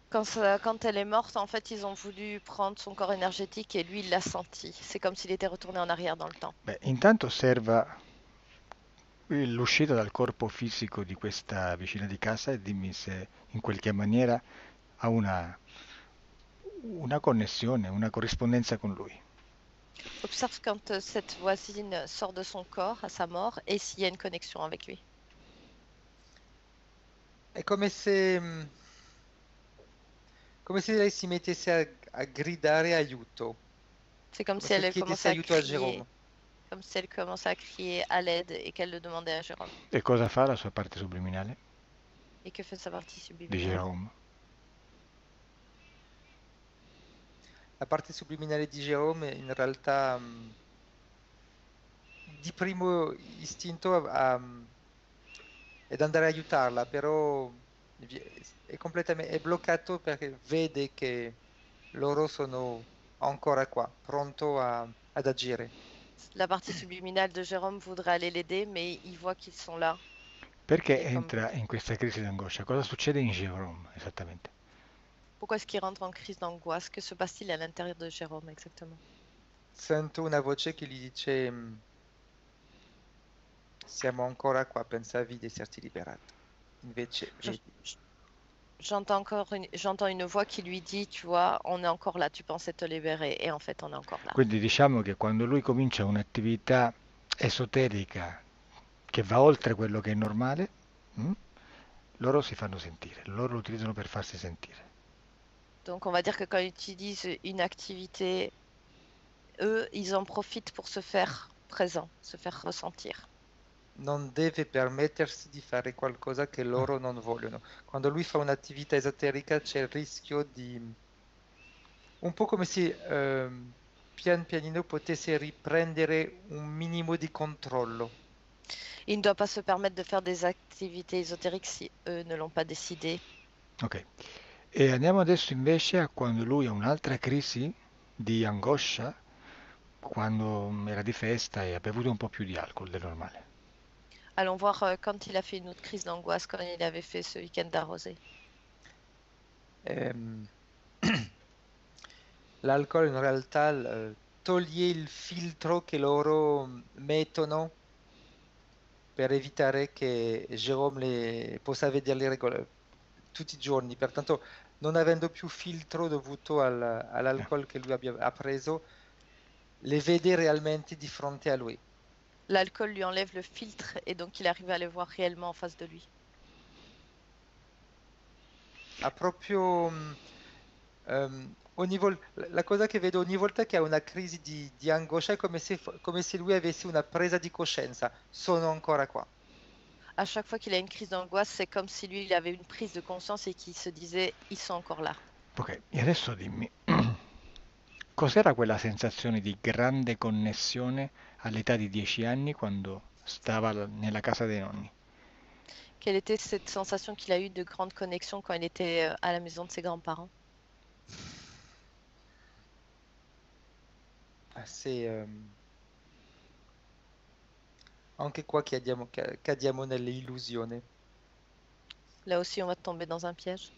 Quand elle est morte, en fait, ils ont voulu prendre son corps énergétique et lui, il l'a senti. C'est comme s'il était retourné en arrière dans le temps. Beh, intanto osserva l'uscita dal corpo fisico di questa vicina di casa e dimmi se in qualche maniera ha una connessione, una corrispondenza con lui. Observe quand cette voisine sort de son corps à sa mort et s'il y a une connexion avec lui. È come se lei si mettesse a gridare aiuto, C'est comme come si se elle chiedesse commençait à aiuto a crier, Jérôme. comme si elle commençait à crier à l'aide et qu'elle le demandait à Jérôme. E cosa fa la sua parte subliminale Et que fait sa partie di subliminale? Jérôme? La parte subliminale di Jérôme in realtà di primo istinto è di andare a aiutarla, però è bloccato perché vede che loro sono ancora qua, pronto ad agire. La partie subliminale de Jérôme voudrait aller l'aider, mais il voit qu'ils sont là. Perché Et comme... entra in questa crisi d'angoscia? Cosa succede in Jérôme esattamente? Pourquoi est-ce qu'il rentre en crise d'angoisse? Que se passe-t-il à l'intérieur de Jérôme exactement? Sento una voce che gli dice siamo ancora qua, pensavi di esserti liberato. Invece vedi. J'entends une voix qui lui dit, tu vois, on est encore là, tu pensais te libérer, et en fait on est encore là. Quindi diciamo che quando lui comincia un'attività esoterica che va oltre quello che è normale, loro si fanno sentire, loro lo utilizzano per farsi sentire. Donc on va dire que quand ils utilisent une activité, eux, ils en profitent pour se faire présent, se faire ressentir. Non deve permettersi di fare qualcosa che loro non vogliono. Quando lui fa un'attività esoterica c'è il rischio di... un po' come se pian pianino potesse riprendere un minimo di controllo. Il ne doit pas se permettre de faire des activités ésotériques si eux ne l'ont pas décidé. Ok. E andiamo adesso invece a quando lui ha un'altra crisi di angoscia, quando era di festa e ha bevuto un po' più di alcol del normale. Allons voir quand il a fait une autre crise d'angoisse, quand il avait fait ce week-end d'arrosé. L'alcol in realtà toglie il filtro che loro mettono per evitare che Jérôme possa vederli tutti i giorni. Pertanto, non avendo più filtro dovuto all'alcol che lui ha preso, le vede realmente di fronte a lui. L'alcool lui enlève le filtre et donc il arrive à les voir réellement en face de lui. Ha proprio la cosa che vedo ogni volta che ha una crisi di angoscia è come se lui avesse una presa di coscienza. Sono ancora qua. À chaque fois qu'il a une crise d'angoisse, c'est comme si lui, il avait une prise de conscience et qu'il se disait, ils sont encore là. Ok, e adesso dimmi, cos'era quella sensazione di grande connessione all'età di 10 anni quando stava nella casa dei nonni? Quelle était cette sensation qu'il a eue de grande connexion quand il était à la maison de ses grands-parents? Anche qua cadiamo nell'illusione. Là aussi, on va tomber dans un piège.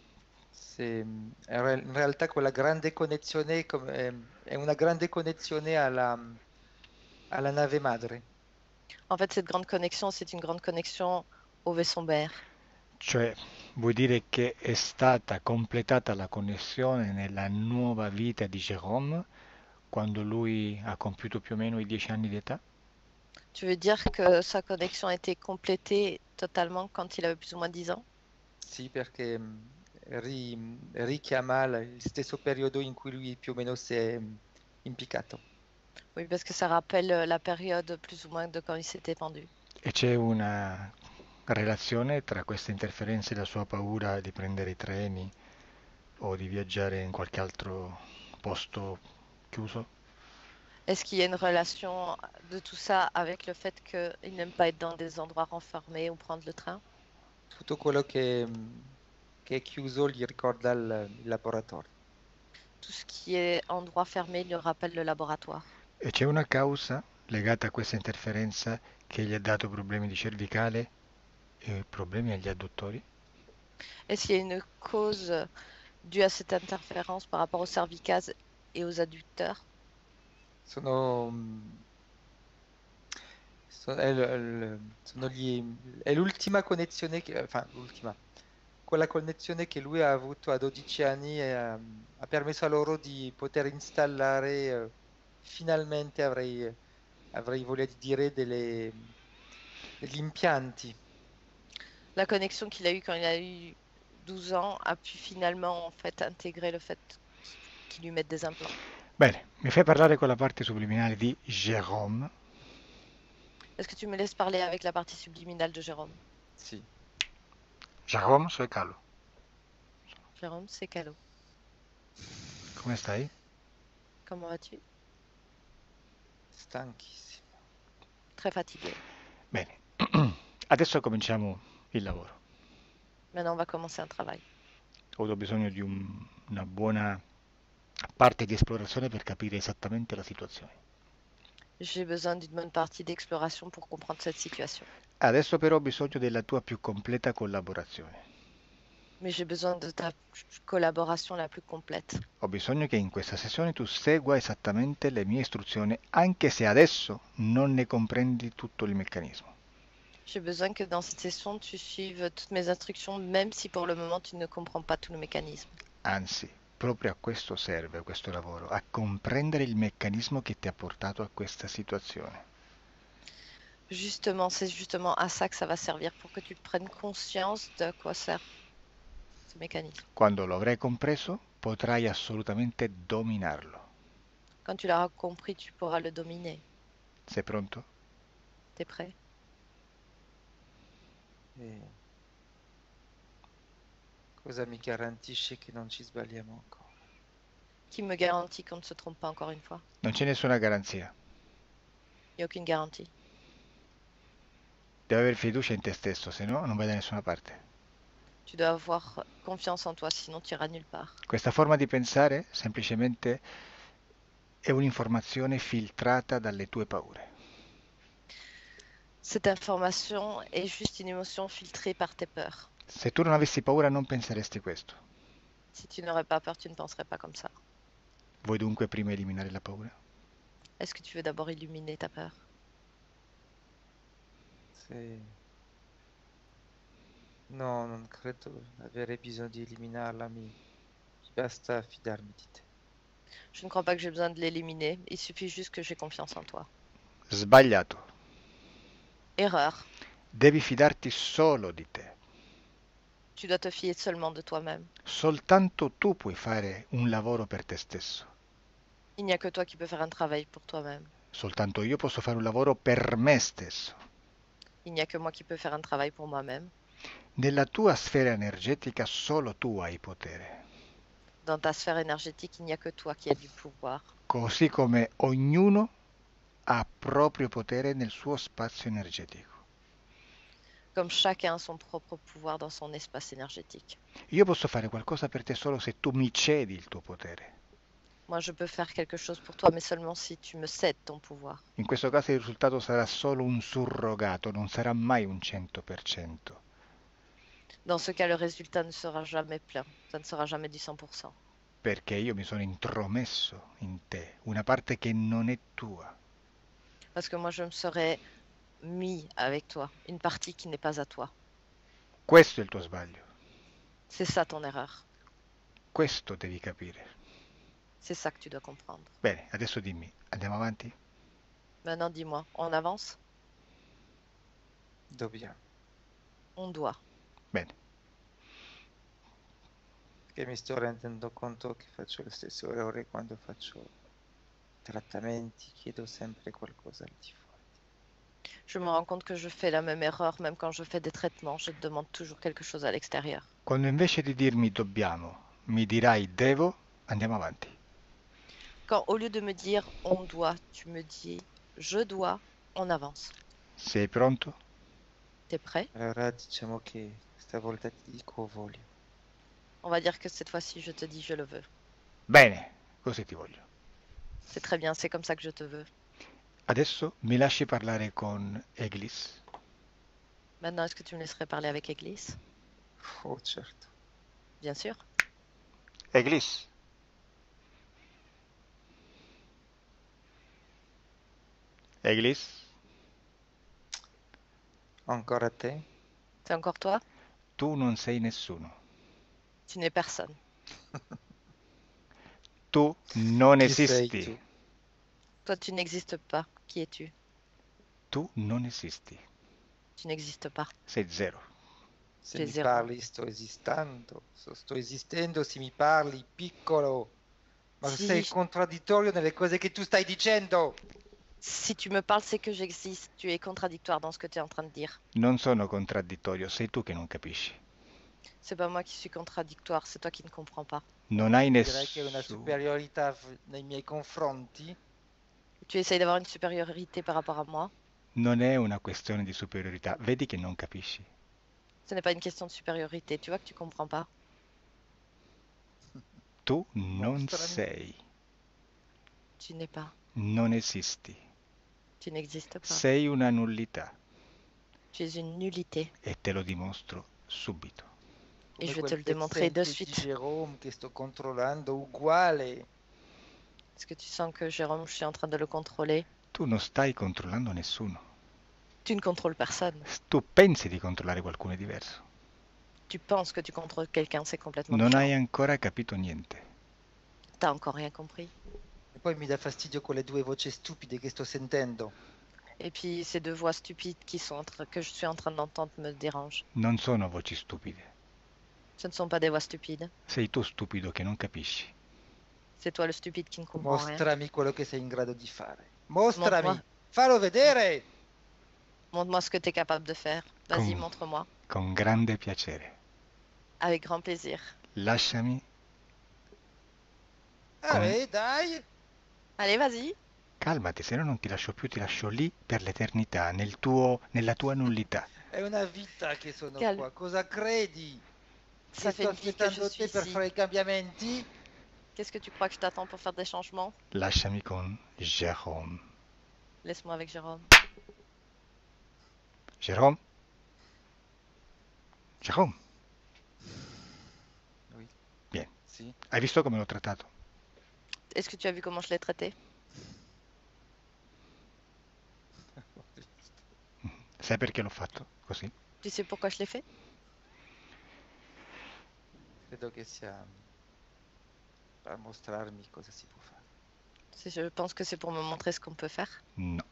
In realtà quella grande connessione è una grande connessione alla nave madre. En fait, cette grande connexion, c'est une grande connexion au vaisseau mère. Cioè, vuoi dire che è stata completata la connessione nella nuova vita di Jérôme quando lui ha compiuto più o meno i 10 anni di età? Tu veux dire que sa connexion a été complétée totalement quand il avait plus ou moins 10 ans? Sì, perché richiama il stesso periodo in cui lui più o meno si è impiccato. Oui, parce que ça rappelle la période plus ou moins de quand il s'était pendu. E c'è una relazione tra queste interferenze e la sua paura di prendere i treni o di viaggiare in qualche altro posto chiuso? Est-ce qu'il y a une relation de tout ça avec le fait qu'il n'aime pas être dans des endroits renfermés ou prendre le train? Tutto quello che è chiuso gli ricorda il laboratorio. Tout ce qui est endroit fermé lui rappelle le laboratoire. E c'è una causa legata a questa interferenza che gli ha dato problemi di cervicale problemi agli adduttori? Est-ce qu'il y a une cause due à cette interférence par rapport aux cervicales et aux adducteurs? Sono, sono è l'ultima connessione enfin l'ultima, quella connessione che lui ha avuto a 12 anni e ha permesso a loro di poter installare, finalmente avrei voglia di dire, degli impianti. La connexion qu'il a eue quand il a eu 12 ans a pu finalement en fait intégrer le fait qu'il lui mette des implants. Bene, mi fai parlare con la parte subliminale di Jérôme. Est-ce que tu me laisses parler avec la partie subliminale de Jérôme? Sì. Jérôme, soy Carlo. Jérôme, c'est Calo. Come stai? Comment vas-tu? Stanchissimo. Très fatigué. Bene, adesso cominciamo il lavoro. Maintenant, on va commencer un travail. Ho avuto bisogno di una buona parte di esplorazione per capire esattamente la situazione. J'ai besoin d'une bonne partie d'exploration pour comprendre cette situation. Adesso però ho bisogno della tua più completa collaborazione. Mais j'ai besoin de ta collaboration la plus complète. Ho bisogno che in questa sessione tu segua esattamente le mie istruzioni, anche se adesso non ne comprendi tutto il meccanismo. J'ai besoin que dans cette session, tu suives toutes mes instructions, même si pour le moment, tu ne comprends pas tout le mécanisme. Anzi, proprio a questo serve questo lavoro, a comprendere il meccanismo che ti ha portato a questa situazione. Justement, c'est justement à ça que ça va servir, pour que tu prennes conscience de quoi sert ce mécanisme. Quando lo avrai compreso, potrai assolutamente dominarlo. Quand tu l'auras compris, tu pourras le dominer. Sei pronto? T'es prêt? E cosa mi garantisce che non ci sbagliamo ancora? Qui me garantit qu'on ne se trompe pas encore une fois? Non c'è nessuna garanzia. Il n'y a aucune garantie. Devi avere fiducia in te stesso, se no non vai da nessuna parte. Tu dois avoir confiance en toi, sinon tu iras nulle part. Questa forma di pensare semplicemente è un'informazione filtrata dalle tue paure. Cette information est juste une émotion filtrée par tes peurs. Se tu non avessi paura non penseresti questo. Si tu n'aurais pas peur, tu ne penserais pas comme ça. Vuoi dunque prima eliminare la paura? Est-ce que tu veux d'abord illuminer ta peur? No, non credo avere bisogno di eliminarla, mi basta fidarmi di te. Je ne crois pas que j'ai besoin de l'éliminer. Il suffit juste que j'ai confiance en toi. Sbagliato. Erreur. Devi fidarti solo di te. Tu dois te fier seulement de toi-même. Soltanto tu puoi fare un lavoro per te stesso. Il n'y a que toi qui peux faire un travail pour toi-même. Soltanto io posso fare un lavoro per me stesso. Il n'y a que moi qui peux faire un travail pour moi-même. Nella tua sfera energetica solo tu hai potere. Dans ta sphère énergétique, il n'y a que toi qui as du pouvoir. Così come ognuno ha proprio potere nel suo spazio energetico. Comme chacun a son propre pouvoir dans son espace énergétique. Io posso fare qualcosa per te solo se tu mi cedi il tuo potere. Moi, je peux faire quelque chose pour toi, mais seulement si tu me cèdes ton pouvoir. In questo caso il risultato sarà solo un surrogato, non sarà mai un 100%. Dans ce cas, le résultat ne sera jamais plein. Ça ne sera jamais du 100%. Perché io mi sono intromesso in te, una parte che non è tua. Parce que moi, je me serais mis avec toi, une partie qui n'est pas à toi. Questo è il tuo sbaglio. C'est ça ton erreur. Questo devi capire. C'est ça que tu dois comprendre. Bene, adesso dimmi, andiamo avanti? Maintenant, dis-moi, on avance? Dobbiamo. On doit. Bene. Perché mi sto rendendo conto che faccio lo stesso errore quando faccio trattamenti, chiedo sempre qualcosa al di fuori. Je me rends compte que je fais la même erreur, même quand je fais des traitements, je te demande toujours quelque chose à l'extérieur. Quando invece di dirmi dobbiamo, mi dirai devo, andiamo avanti. Quand au lieu de me dire on doit, tu me dis je dois, on avance. Sei pronto? T'es prêt? Allora diciamo che stavolta ti dico voglio. On va dire que cette fois-ci, je te dis je le veux. Bene, così ti voglio. C'est très bien, c'est comme ça que je te veux. Adesso mi lasci parlare con Eglis. Maintenant, est-ce que tu me laisserais parler avec Église? Oh, certo. Bien sûr. Eglis, Eglis, Ancora te? C'est encore toi? tu non sei nessuno. Tu n'es personne. Tu non Chi sei esisti. tu? Toi, tu n'existes pas. Qui es-tu? Tu non esisti. Tu n'existes pas. Sei zero. Se Tu es mi zéro. parli sto esistendo, sto esistendo se mi parli, piccolo. Ma sei Si, contraddittorio nelle cose che tu stai dicendo. si tu me parles, c'est que j'existe. Tu es contradictoire dans ce que tu es en train de dire. Non sono contraddittorio, sei tu che non capisci. C'est pas moi qui suis contradictoire, c'est toi qui ne comprends pas. Non hai Direi che è una nessuno. superiorità nei miei confronti. Tu essayes d'avoir une supériorité par rapport à moi. Non è una questione di superiorità, vedi che non capisci. Ce n'est pas une question de supériorité. Tu vois que tu comprends pas. Tu non Mostrami. sei, Tu n'es pas. non esisti. Tu n'existes pas. Sei una nullità Tu es une nullité. e te lo dimostro subito. Et je Come vais te quel le démontrer de pezzente di suite. Jérôme che sto controllando, uguale. Est-ce que tu sens que Jérôme, je suis en train de le contrôler? Tu non stai controllando nessuno. Tu ne contrôles personne. Tu pensi di controllare qualcuno di diverso. Tu penses que tu contrôles quelqu'un, c'est complètement Non hai différent. ancora capito niente. T'as encore rien compris. E poi mi dà fastidio quelle due voci stupide che sto sentendo. Et puis ces deux voix stupides que je suis en train d'entendre me dérangent. Non sono voci stupide. Ce ne sont pas des voix stupides. Sei tu stupido che non capisci. C'est toi le stupide qui ne comprend rien. Mostrami quello che sei in grado di fare. Mostrami. Montre-moi. Fallo vedere. Montre-moi ce que tu es capable de faire. Vas-y, Con- montre-moi. Con grande piacere. Avec grand plaisir. Lasciami, Allez, dai. Allez, vas-y. calmati, se no non ti lascio più, ti lascio lì per l'eternità, nella tua nullità. È una vita che sono Calme. qua. Cosa credi? Ça Che fait sto une vie que je aspettando suis te per ici. fare i cambiamenti? Qu'est-ce que tu crois que je t'attends pour faire des changements? Lasciami con Jérôme. Laisse-moi avec Jérôme. Jérôme? Jérôme, Oui. Bien. Sì. hai visto come l'ho trattato? Est-ce que tu as vu comment je l'ai traité? Sai perché l'ho fatto così? Tu sais pourquoi je l'ai fait? Credo che sia per mostrarmi cosa si può fare. Je pense que c'est pour me montrer ce qu'on peut faire. No.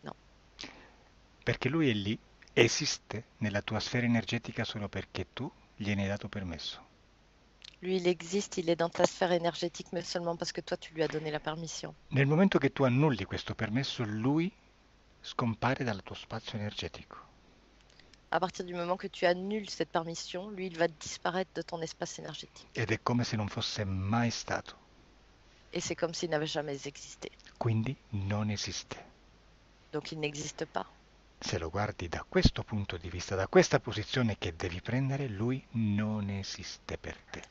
No. Perché lui è lì, esiste nella tua sfera energetica solo perché tu gliene hai dato permesso. Lui, il existe, il est dans ta sphère énergétique, mais seulement parce que toi, tu lui as donné la permission. Nel momento che tu annulli questo permesso, lui scompare dal tuo spazio energetico. À partir du moment que tu annules cette permission, lui, il va disparaître de ton espace énergétique. Ed è come se non fosse mai stato. Et c'est comme s'il n'avait jamais existé. Quindi non esiste. Donc il n'existe pas. Se lo guardi da questo punto di vista, da questa posizione che devi prendere, lui non esiste per te.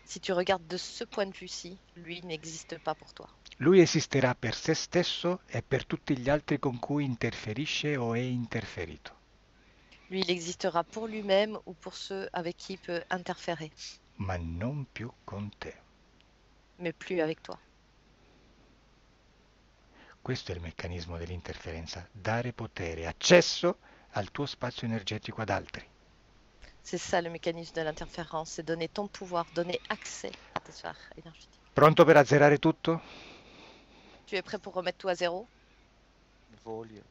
Si tu regardes de ce point de vue-ci, lui n'existe pas pour toi. Lui esisterà per se stesso e per tutti gli altri con cui interferisce o è interferito. Lui, il existera pour lui-même ou pour ceux avec qui il peut interférer, Ma non più con te. mais plus avec toi. Questo è il meccanismo dell'interferenza, dare potere, accesso al tuo spazio energetico ad altri. C'est ça le mécanisme de l'interférence, c'est donner ton pouvoir, donner accès à ta sphère énergétique. Pronto per azzerare tutto? Tu es prêt pour remettre tout à zéro? Voglio.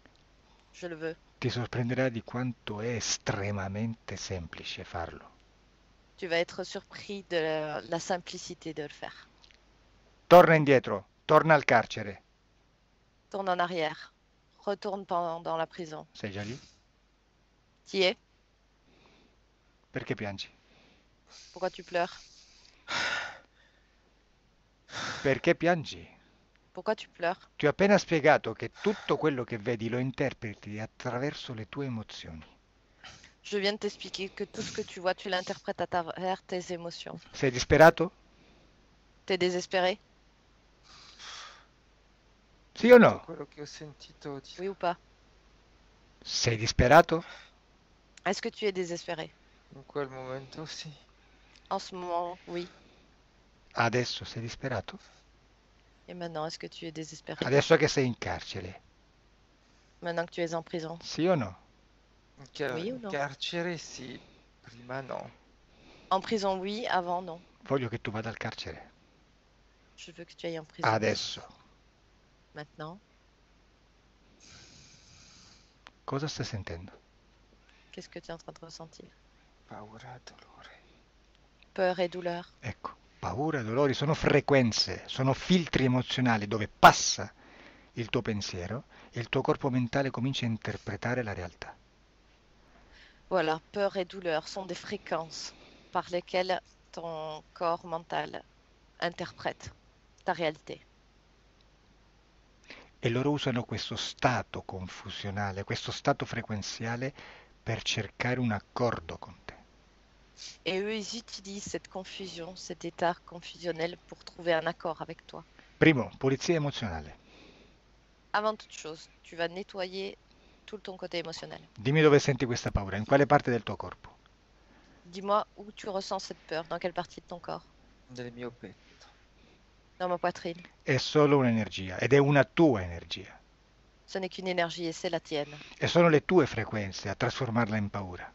Je le veux. Ti sorprenderà di quanto è estremamente semplice farlo. Tu vas être surpris de la simplicité de le faire. Torna indietro, torna al carcere. Tourne en arrière. Retourne dans la prison. Sei già lì? Tu y es? Perché piangi? Pourquoi tu pleures? Perché piangi? Pourquoi tu pleures? Ti ho appena spiegato che tutto quello che vedi lo interpreti attraverso le tue emozioni. Je viens de t'expliquer que tout ce que tu vois, tu l'interprètes à travers tes émotions. Sei disperato? T'es désespéré? Sì o no? Quello che ho sentito di... Oui ou pas? Sei disperato? Est-ce que tu es désespéré? In quel momento sì. En ce moment, oui. Adesso sei disperato? Et maintenant, est-ce que tu es désespéré? Adesso che sei in carcere? Maintenant que tu es en prison? Sì o no? Oui ou In non? carcere sì, prima no. En prison, oui. Avant, non. Voglio che tu vada al carcere. Je veux que tu ailles en prison. Adesso. Maintenant, Cosa stai sentendo? qu'est-ce que tu es en train de ressentir? Paura, dolore. Peur et douleur. Ecco, paura e dolori sono frequenze, sono filtri emozionali dove passa il tuo pensiero e il tuo corpo mentale comincia a interpretare la realtà. Voilà, peur et douleur sont des fréquences par lesquelles ton corps mental interprète ta réalité. E loro usano questo stato confusionale, questo stato frequenziale per cercare un accordo con te. Et eux, ils utilisent cette confusion, cet état confusionnel pour trouver un accord avec toi. Primo, pulizia emozionale. Avant toute chose, tu vas nettoyer tout ton côté émotionnel. Dimmi dove senti questa paura, in quale parte del tuo corpo? Dis-moi où tu ressens cette peur, dans quelle partie de ton corps? Del mio petto. Dans ma poitrine. È solo un'energia ed è una tua energia. Ce n'est qu'une énergie et c'est la tienne. E sono le tue frequenze a trasformarla in paura.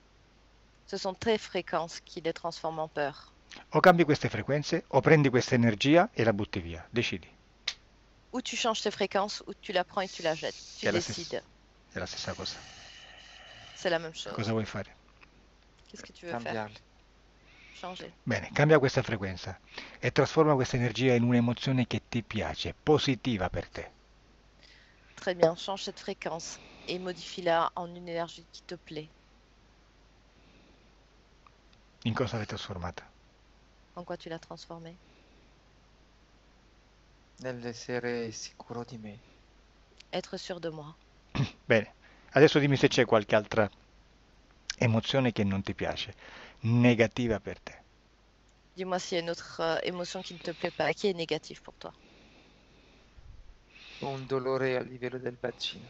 Ce sont tes fréquences qui les transforment en peur. O cambi queste frequenze o prendi questa energia e la butti via. Decidi. Ou tu changes tes fréquences, ou tu la prends et tu la jettes. Tu È la décides. È la stessa cosa. C'est la même chose. Cosa vuoi fare? Qu'est-ce que tu veux faire? Cambiarli. Changer. Bene, cambia questa frequenza e trasforma questa energia in un'emozione che ti piace, positiva per te. Très bien, change cette fréquence et modifie-la en une énergie qui te plaît. In cosa l'hai trasformata? En quoi tu l'as transformée? Nell'essere sicuro di me. Être sûr de moi. Bene, adesso dimmi se c'è qualche altra emozione che non ti piace, negativa per te. Dis-moi s'il y a une autre émotion qui ne te plaît pas, qui est négative pour toi. Un dolore a livello del bacino.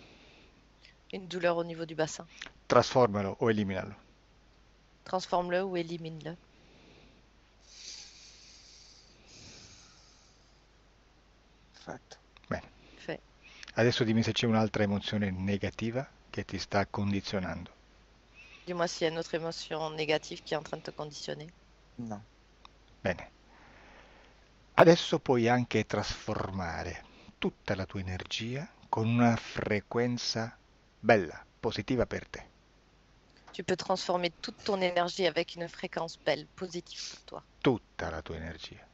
Une douleur au niveau du bassin. Trasformalo o eliminalo. Transforme-le ou élimine-le. Fatto. Bene, Fait. adesso dimmi se c'è un'altra emozione negativa che ti sta condizionando. Dis-moi s'il y a une autre émotion négative qui est en train de te conditionner. No. Bene, adesso puoi anche trasformare tutta la tua energia con una frequenza bella, positiva per te. Tu peux transformer toute ton énergie avec une fréquence belle, positive pour toi. Tutta la tua energia.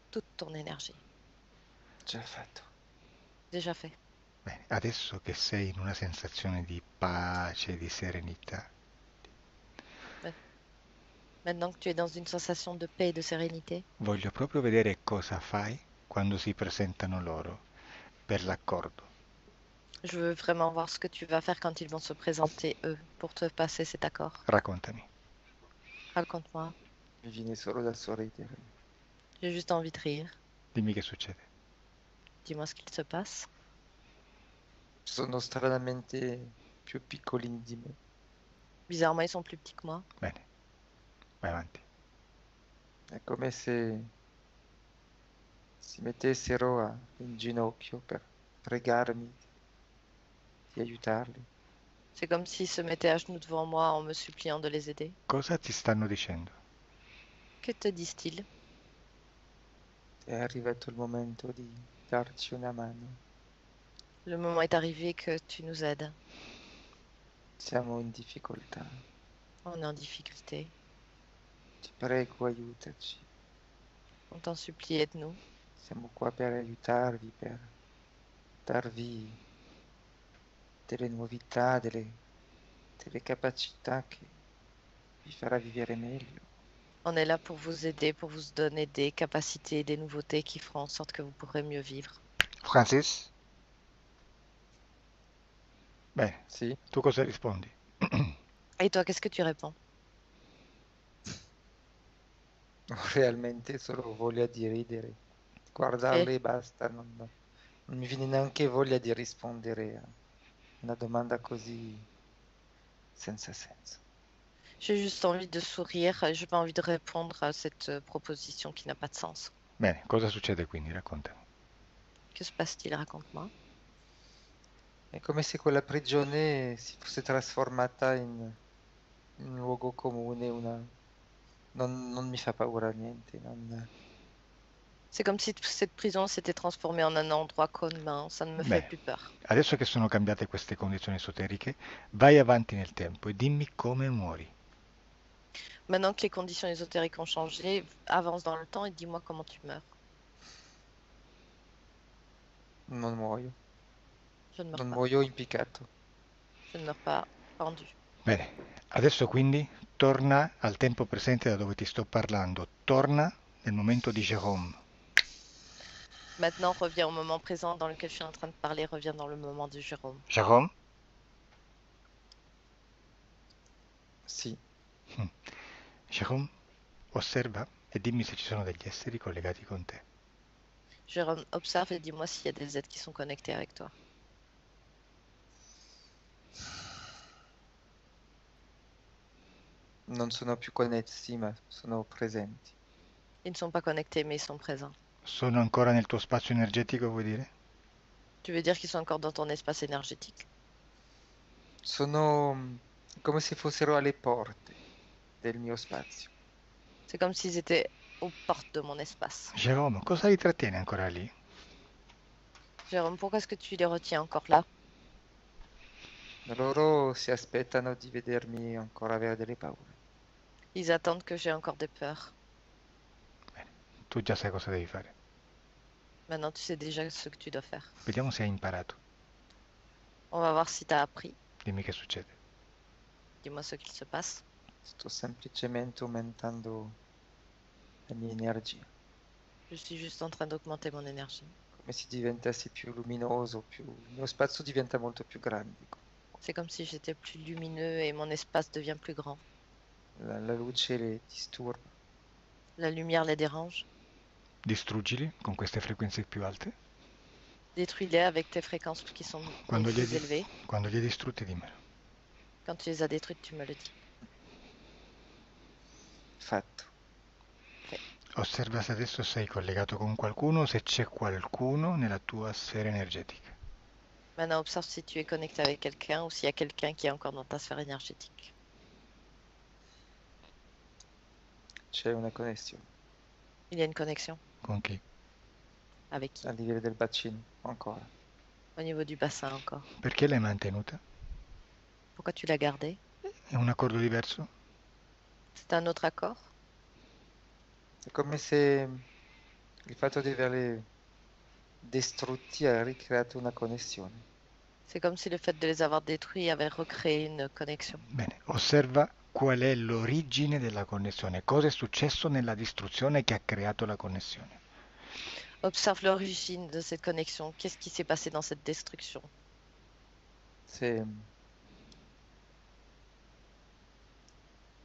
Toute ton énergie. Già fatto. Déjà fait. Bene, adesso che sei in una sensazione di pace, di serenità, Maintenant que tu es dans une sensation de paix et de sérénité, voglio proprio vedere cosa fai quando si presentano loro per l'accordo. je veux vraiment voir ce que tu vas faire quand ils vont se présenter, eux, pour te passer cet accord. Raccontami. Raconte-moi. Mi viene solo da sorridere. J'ai juste envie de rire. Dimmi che succede. Dis-moi ce qu'il se passe. Sono stranamente più piccolini di me. Bizarrement, ils sont plus petits que moi. Bene, vai avanti. È come se si mettessero in ginocchio per pregarmi di aiutarli. C'est comme s'ils se mettaient à genoux devant moi en me suppliant de les aider. Cosa ti stanno dicendo? Que te disent-ils? È arrivato il momento di darci una mano. Le moment est arrivé que tu nous aides. Siamo in difficoltà. On est en difficulté. Ti prego, aiutaci. On t'en supplie, aide-nous. Siamo qua per aiutarvi, per darvi delle novità, delle capacità che vi farà vivere meglio. On est là pour vous aider, pour vous donner des capacités, des nouveautés qui feront en sorte que vous pourrez mieux vivre. Francis? Bene, Sì? tu cosa rispondi? Et toi, qu'est-ce que tu réponds? Ho realmente solo voglia di ridere, guardarle e basta, non mi viene neanche voglia di rispondere una domanda così senza senso. J'ai juste envie de sourire, j'ai pas envie de répondre à cette proposition qui n'a pas de sens. Bene, cosa succede quindi? Raccontami. Que se passe-t-il? Raconte-moi. È come se quella prigione si fosse trasformata in un luogo comune, non mi fa paura niente. C'est comme si cette prison s'était transformée en un endroit commun, ça ne me fait Bene, plus peur. adesso che sono cambiate queste condizioni esoteriche, vai avanti nel tempo e dimmi come muori. Maintenant que les conditions ésotériques ont changé, avance dans le temps et dis-moi comment tu meurs. Non muoio, Je ne meurs non pas. muoio impiccato. Je ne meurs pas pendu. Bene, adesso quindi torna al tempo presente da dove ti sto parlando, torna nel momento di Jérôme. Maintenant, reviens au moment présent dans lequel je suis en train de parler, reviens dans le moment de Jérôme. Jérôme? Sì, Jérôme, osserva e dimmi se ci sono degli esseri collegati con te. Jérôme, observe et dis-moi s'il y a des êtres qui sont connectés avec toi. non sono più connessi, ma sono presenti. Ils ne sont pas connectés, mais ils sont présents. Sono ancora nel tuo spazio energetico, vuoi dire? Tu veux dire qu'ils sont encore dans ton espace énergétique? Sono come se fossero alle porte del mio spazio. C'est comme s'ils étaient aux portes de mon espace. Jérôme, cosa li trattiene ancora lì? Jérôme, pourquoi est-ce que tu les retiens encore là? Loro si aspettano di vedermi ancora avere delle paure. Ils attendent que j'ai encore des peurs. Bene, tu già sai cosa devi fare. Maintenant, tu sais déjà ce que tu dois faire. Vediamo se hai imparato. On va voir si tu as appris. Dimmi che succede. Dis-moi ce qu'il se passe. Sto semplicemente aumentando la mia energia, Je suis juste en train d'augmenter mon énergie. come se diventassi più luminoso, il mio spazio diventa molto più grande. C'est comme si j'étais plus lumineux et mon espace devient plus grand. La luce le disturba. La lumière les dérange. Distruggili con queste frequenze più alte. Détruis-les avec tes fréquences qui sont Quando li, plus élevées. quando li hai distrutti, dimmelo. Quand tu les as détruites, tu me le dis. Fatto. Osserva se adesso sei collegato con qualcuno, se c'è qualcuno nella tua sfera energetica. Maintenant, observe si tu es connecté avec quelqu'un ou s'il y a quelqu'un qui est encore dans ta sphère énergétique. C'è una connessione Il y a une connexion. Con chi? Avec qui? a livello del bacino, ancora. Au niveau du bassin encore. Perché l'hai mantenuta? Pourquoi tu l'as gardé? È un accordo diverso? C'est un autre accord? È come se il fatto di averli distrutti ha ricreato una connessione. C'est comme si le fait de les avoir détruits avait recréé une connexion. Bene, osserva qual è l'origine della connessione, cosa è successo nella distruzione che ha creato la connessione. Observe l'origine de cette connexion. Qu'est-ce qui s'est passé dans cette destruction? Se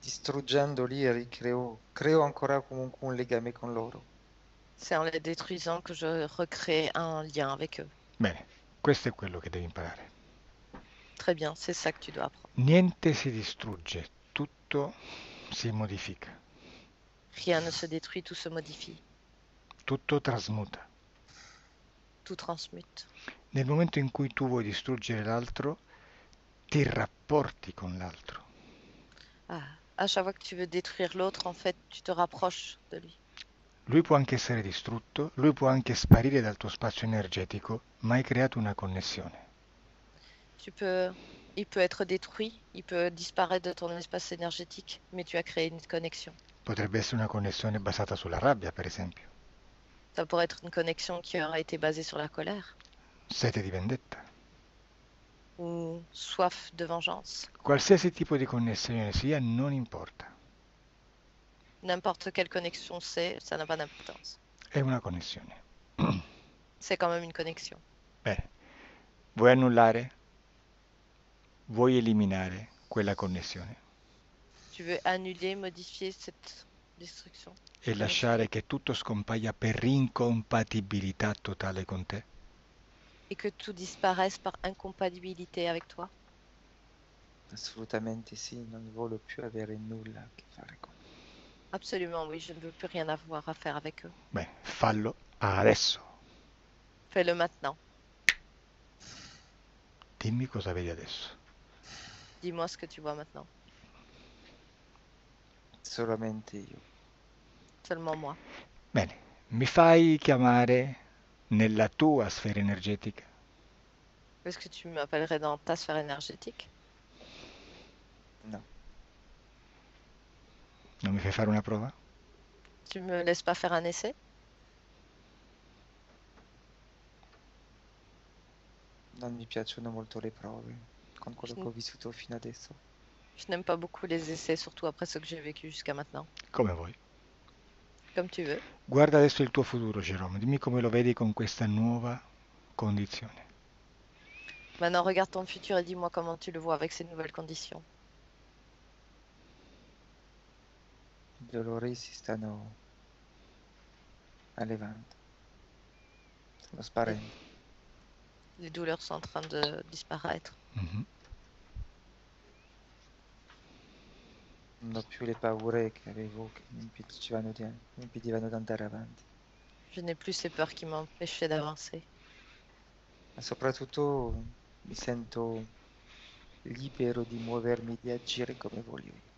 distruggendoli creo ancora comunque un legame con loro. C'est en les détruisant que je recrée un lien avec eux. Bene, questo è quello che devi imparare. Très bien, c'est ça que tu dois apprendre. Niente si distrugge, tutto si modifica, Rien ne se détruit, tout se modifie, tutto trasmuta. tout transmute. Nel momento in cui tu vuoi distruggere l'altro, ti rapporti con l'altro. Ah, à chaque fois que tu veux détruire l'autre, en fait, tu te rapproches de lui. Lui può anche essere distrutto, lui può anche sparire dal tuo spazio energetico, ma hai creato una connessione. Il peut être détruit, il peut disparaître de ton espace énergétique, mais tu as créé une connexion. Potrebbe essere una connessione basata sulla rabbia, per esempio. Ça pourrait être une connexion qui aurait été basée sur la colère Sete di vendetta. ou soif de vengeance. Qualsiasi tipo di connessione sia, non importa. N'importe quelle connexion c'est, ça n'a pas d'importance. È una connessione. C'est quand même une connexion. Bene. Vuoi annullare? Vuoi eliminare quella connessione Tu veux annuler, modifier cette destruction e lasciare che tutto scompaia per incompatibilità totale con te? Et que tout disparaisse par incompatibilité avec toi? Assolutamente sì, non voglio più avere nulla a che fare con. Absolument, oui, je ne veux plus rien avoir à faire avec eux. Bene, fallo adesso. Fais-le maintenant. Dimmi cosa vedi adesso. Dis-moi ce que tu vois maintenant. Solamente io. Seulement moi. Bene, mi fai chiamare nella tua sfera energetica? Est-ce que tu m'appellerais dans ta sphère énergétique? No, Non mi fai fare una prova? Tu me laisses pas faire un essai? non mi piacciono molto le prove con quello Je che n- ho vissuto fino adesso. Je n'aime pas beaucoup les essais, surtout après ce que j'ai vécu jusqu'à maintenant. Come vuoi. Comme tu veux. Guarda adesso il tuo futuro, Jerome. Dimmi come lo vedi con questa nuova condizione. Maintenant, regarde ton futur et dis-moi comment tu le vois avec ces nouvelles conditions. I dolori si stanno allevando, stanno sparendo. Les douleurs sont en train de disparaître. Mhm. Non ho più le paure che avevo che mi impedivano di andare avanti. Je n'ai plus ces peurs qui m'empêchaient d'avancer. Ma soprattutto mi sento libero di muovermi, di agire come voglio io.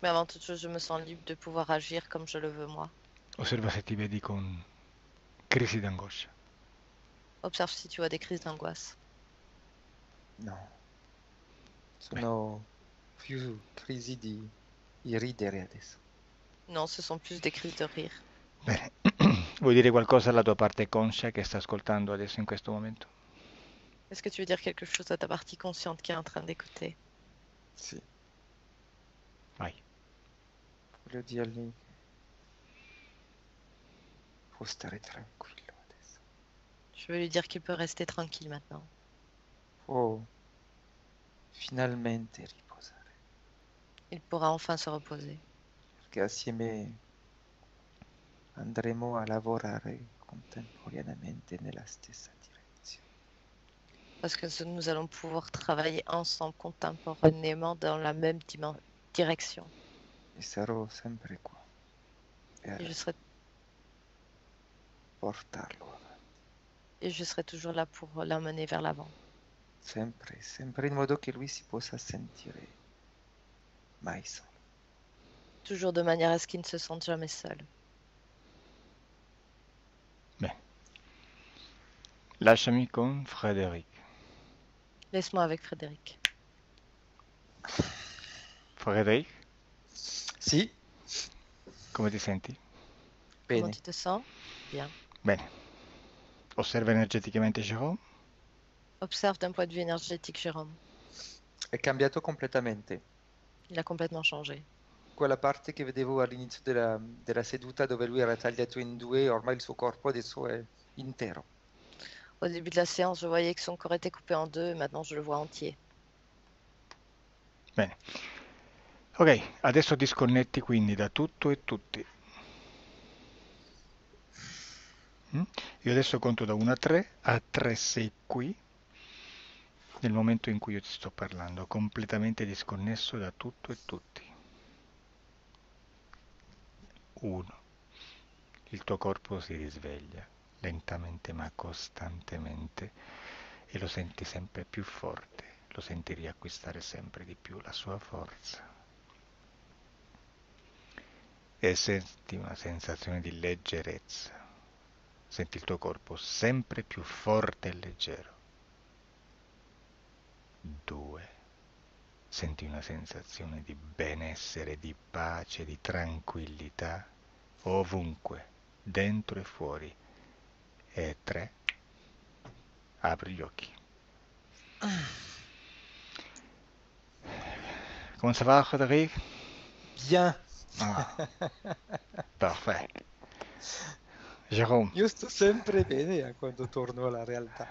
Mais avant toute chose, je me sens libre de pouvoir agir comme je le veux moi. Osserva se ti vedi con crisi d'angoscia. Observe si tu as des crises d'angoisse. No, sono più crisi di ridere adesso. Non, ce sont plus des crises de rire. Bene, vuoi dire qualcosa alla tua parte conscia che sta ascoltando adesso in questo momento? Est-ce que tu veux dire quelque chose à ta partie consciente qui est en train d'écouter? Sì, Vai. voglio dirgli che può stare tranquillo adesso. Je veux lui dire qu'il peut rester tranquille maintenant. Può finalmente riposare, Il pourra enfin se reposer. perché assieme andremo a lavorare contemporaneamente nella stessa direzione. Parce que nous allons pouvoir travailler ensemble contemporanément dans la même direction. E sarò sempre qua Et per portarlo avanti, je serai toujours là pour l'emmener vers l'avant. sempre in modo che lui si possa sentire mai solo. Toujours de manière à ce qu'il ne se sente jamais seul. Bene. Lasciami con Frédéric. Laisse-moi avec Frédéric. Frédéric, Sì, come ti senti? bene. Comment tu te sens? Bien. Bene. Osserva energeticamente Jerome. Observe d'un point de vue énergétique, Jérôme. È cambiato completamente. Il a complètement changé. Quella parte che vedevo all'inizio della seduta dove lui era tagliato in due, ormai il suo corpo adesso è intero. Au début de la séance, je voyais que son corps était coupé en deux, et maintenant je le vois entier. Bene. Ok, adesso disconnetti quindi da tutto e tutti. Io adesso conto da 1 a 3, a 3 sei qui, nel momento in cui io ti sto parlando, completamente disconnesso da tutto e tutti. 1. Il tuo corpo si risveglia, lentamente ma costantemente, e lo senti sempre più forte, lo senti riacquistare sempre di più la sua forza. E senti una sensazione di leggerezza, senti il tuo corpo sempre più forte e leggero. 2. Senti una sensazione di benessere, di pace, di tranquillità, ovunque, dentro e fuori. E 3. Apri gli occhi. Comment ça va, Frédéric? Bien. Ah, parfait. Jérôme, Io sto sempre bene quando torno alla realtà.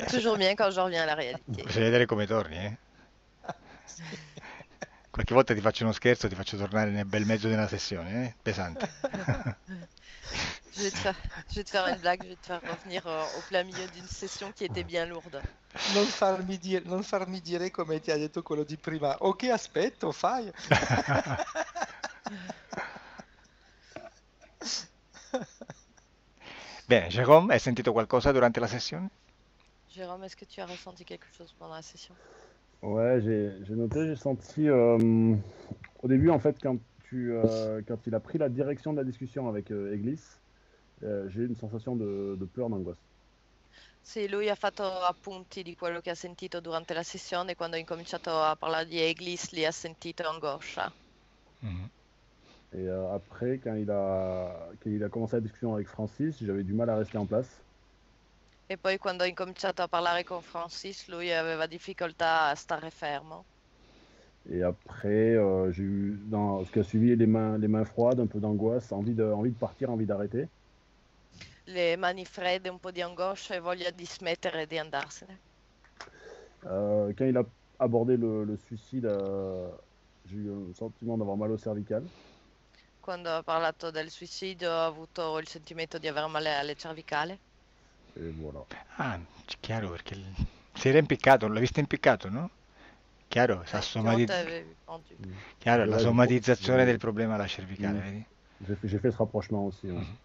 Toujours bien quand je reviens à la réalité. bisogna vedere come torni, eh? Sì. Qualche volta ti faccio uno scherzo, ti faccio tornare nel bel mezzo della sessione, eh? Pesante. Je vais te faire une blague, je vais te faire revenir au plein milieu d'une session qui était bien lourde. Non farmi dire come ti ha detto quello di prima. Ok, aspetto, fai. Bene, Jérôme, hai sentito qualcosa durante la sessione? Jérôme, est-ce que tu as ressenti quelque chose pendant la session? Ouais, j'ai noté, j'ai senti au début en fait quand il a pris la direction de la discussion avec Eglis, j'ai eu une sensation de peur, d'angoisse. Sì, lui ha fatto appunti di quello che ha sentito durante la sessione. Quando ha incominciato a parlare di Eglis, lì ha sentito angoscia. Mhm. Et après, quand il a commencé la discussion avec Francis, j'avais du mal à rester en place. E poi quando ha incominciato a parlare con Francis, lui aveva difficoltà a stare fermo. Et après, j'ai eu, dans ce qui a suivi, les mains froides, un peu d'angoisse, envie de partir, envie d'arrêter. Le mani fredde, un po' di angoscia e voglia di smettere e di andarsene. Quand il a abordé le suicide, j'ai eu un sentiment d'avoir mal au cervical. Quando ha parlato del suicidio, ho avuto il sentimento di avere male alle cervicale. Et voilà. Ah, chiaro, perché si era impiccato, l'ho visto impiccato, no? Chiaro, Più volte avevi pendu. chiaro, la Ouais, somatizzazione del problema alla cervicale, Mm. vedi? J'ai fait ce rapprochement aussi. Ouais. Mhm.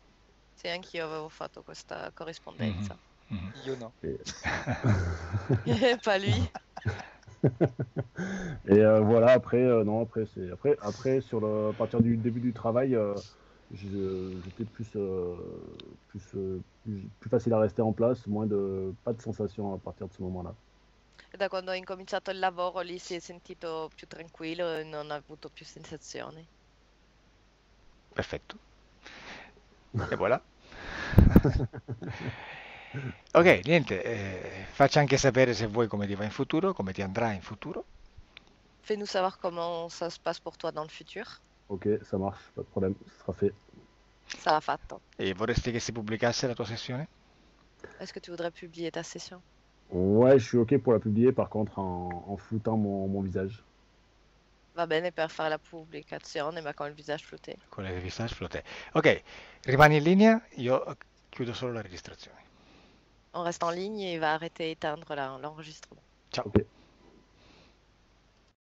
Sì, anch'io avevo fatto questa Mhm. corrispondenza. Mhm. Io no. Et, Pas lui. et voilà, après, non, après à partir du début du travail, j'étais plus facile à rester en place, pas de sensation à partir de ce moment-là. E da quando ho incominciato il lavoro lì si è sentito più tranquillo e non ha avuto più sensazioni. Perfetto. E voilà. Ok, niente, faccia anche sapere se vuoi come ti va in futuro, come ti andrà in futuro. Fais-nous savoir comment ça se passe pour toi dans le futur. Ok, ça marche, pas de problème, ce sera fait. Sarà fatto. E vorresti che si pubblicasse la tua sessione? Est-ce que tu voudrais publier ta session? Ouais, je suis ok pour la publier, par contre, en floutant mon visage. Va bene per fare la pubblicazione, ma con il visage flouté. Con le visage flotté. Ok, rimani in linea, io chiudo solo la registrazione. On reste en ligne et il va arrêter et éteindre l'enregistrement. Ciao. Ok.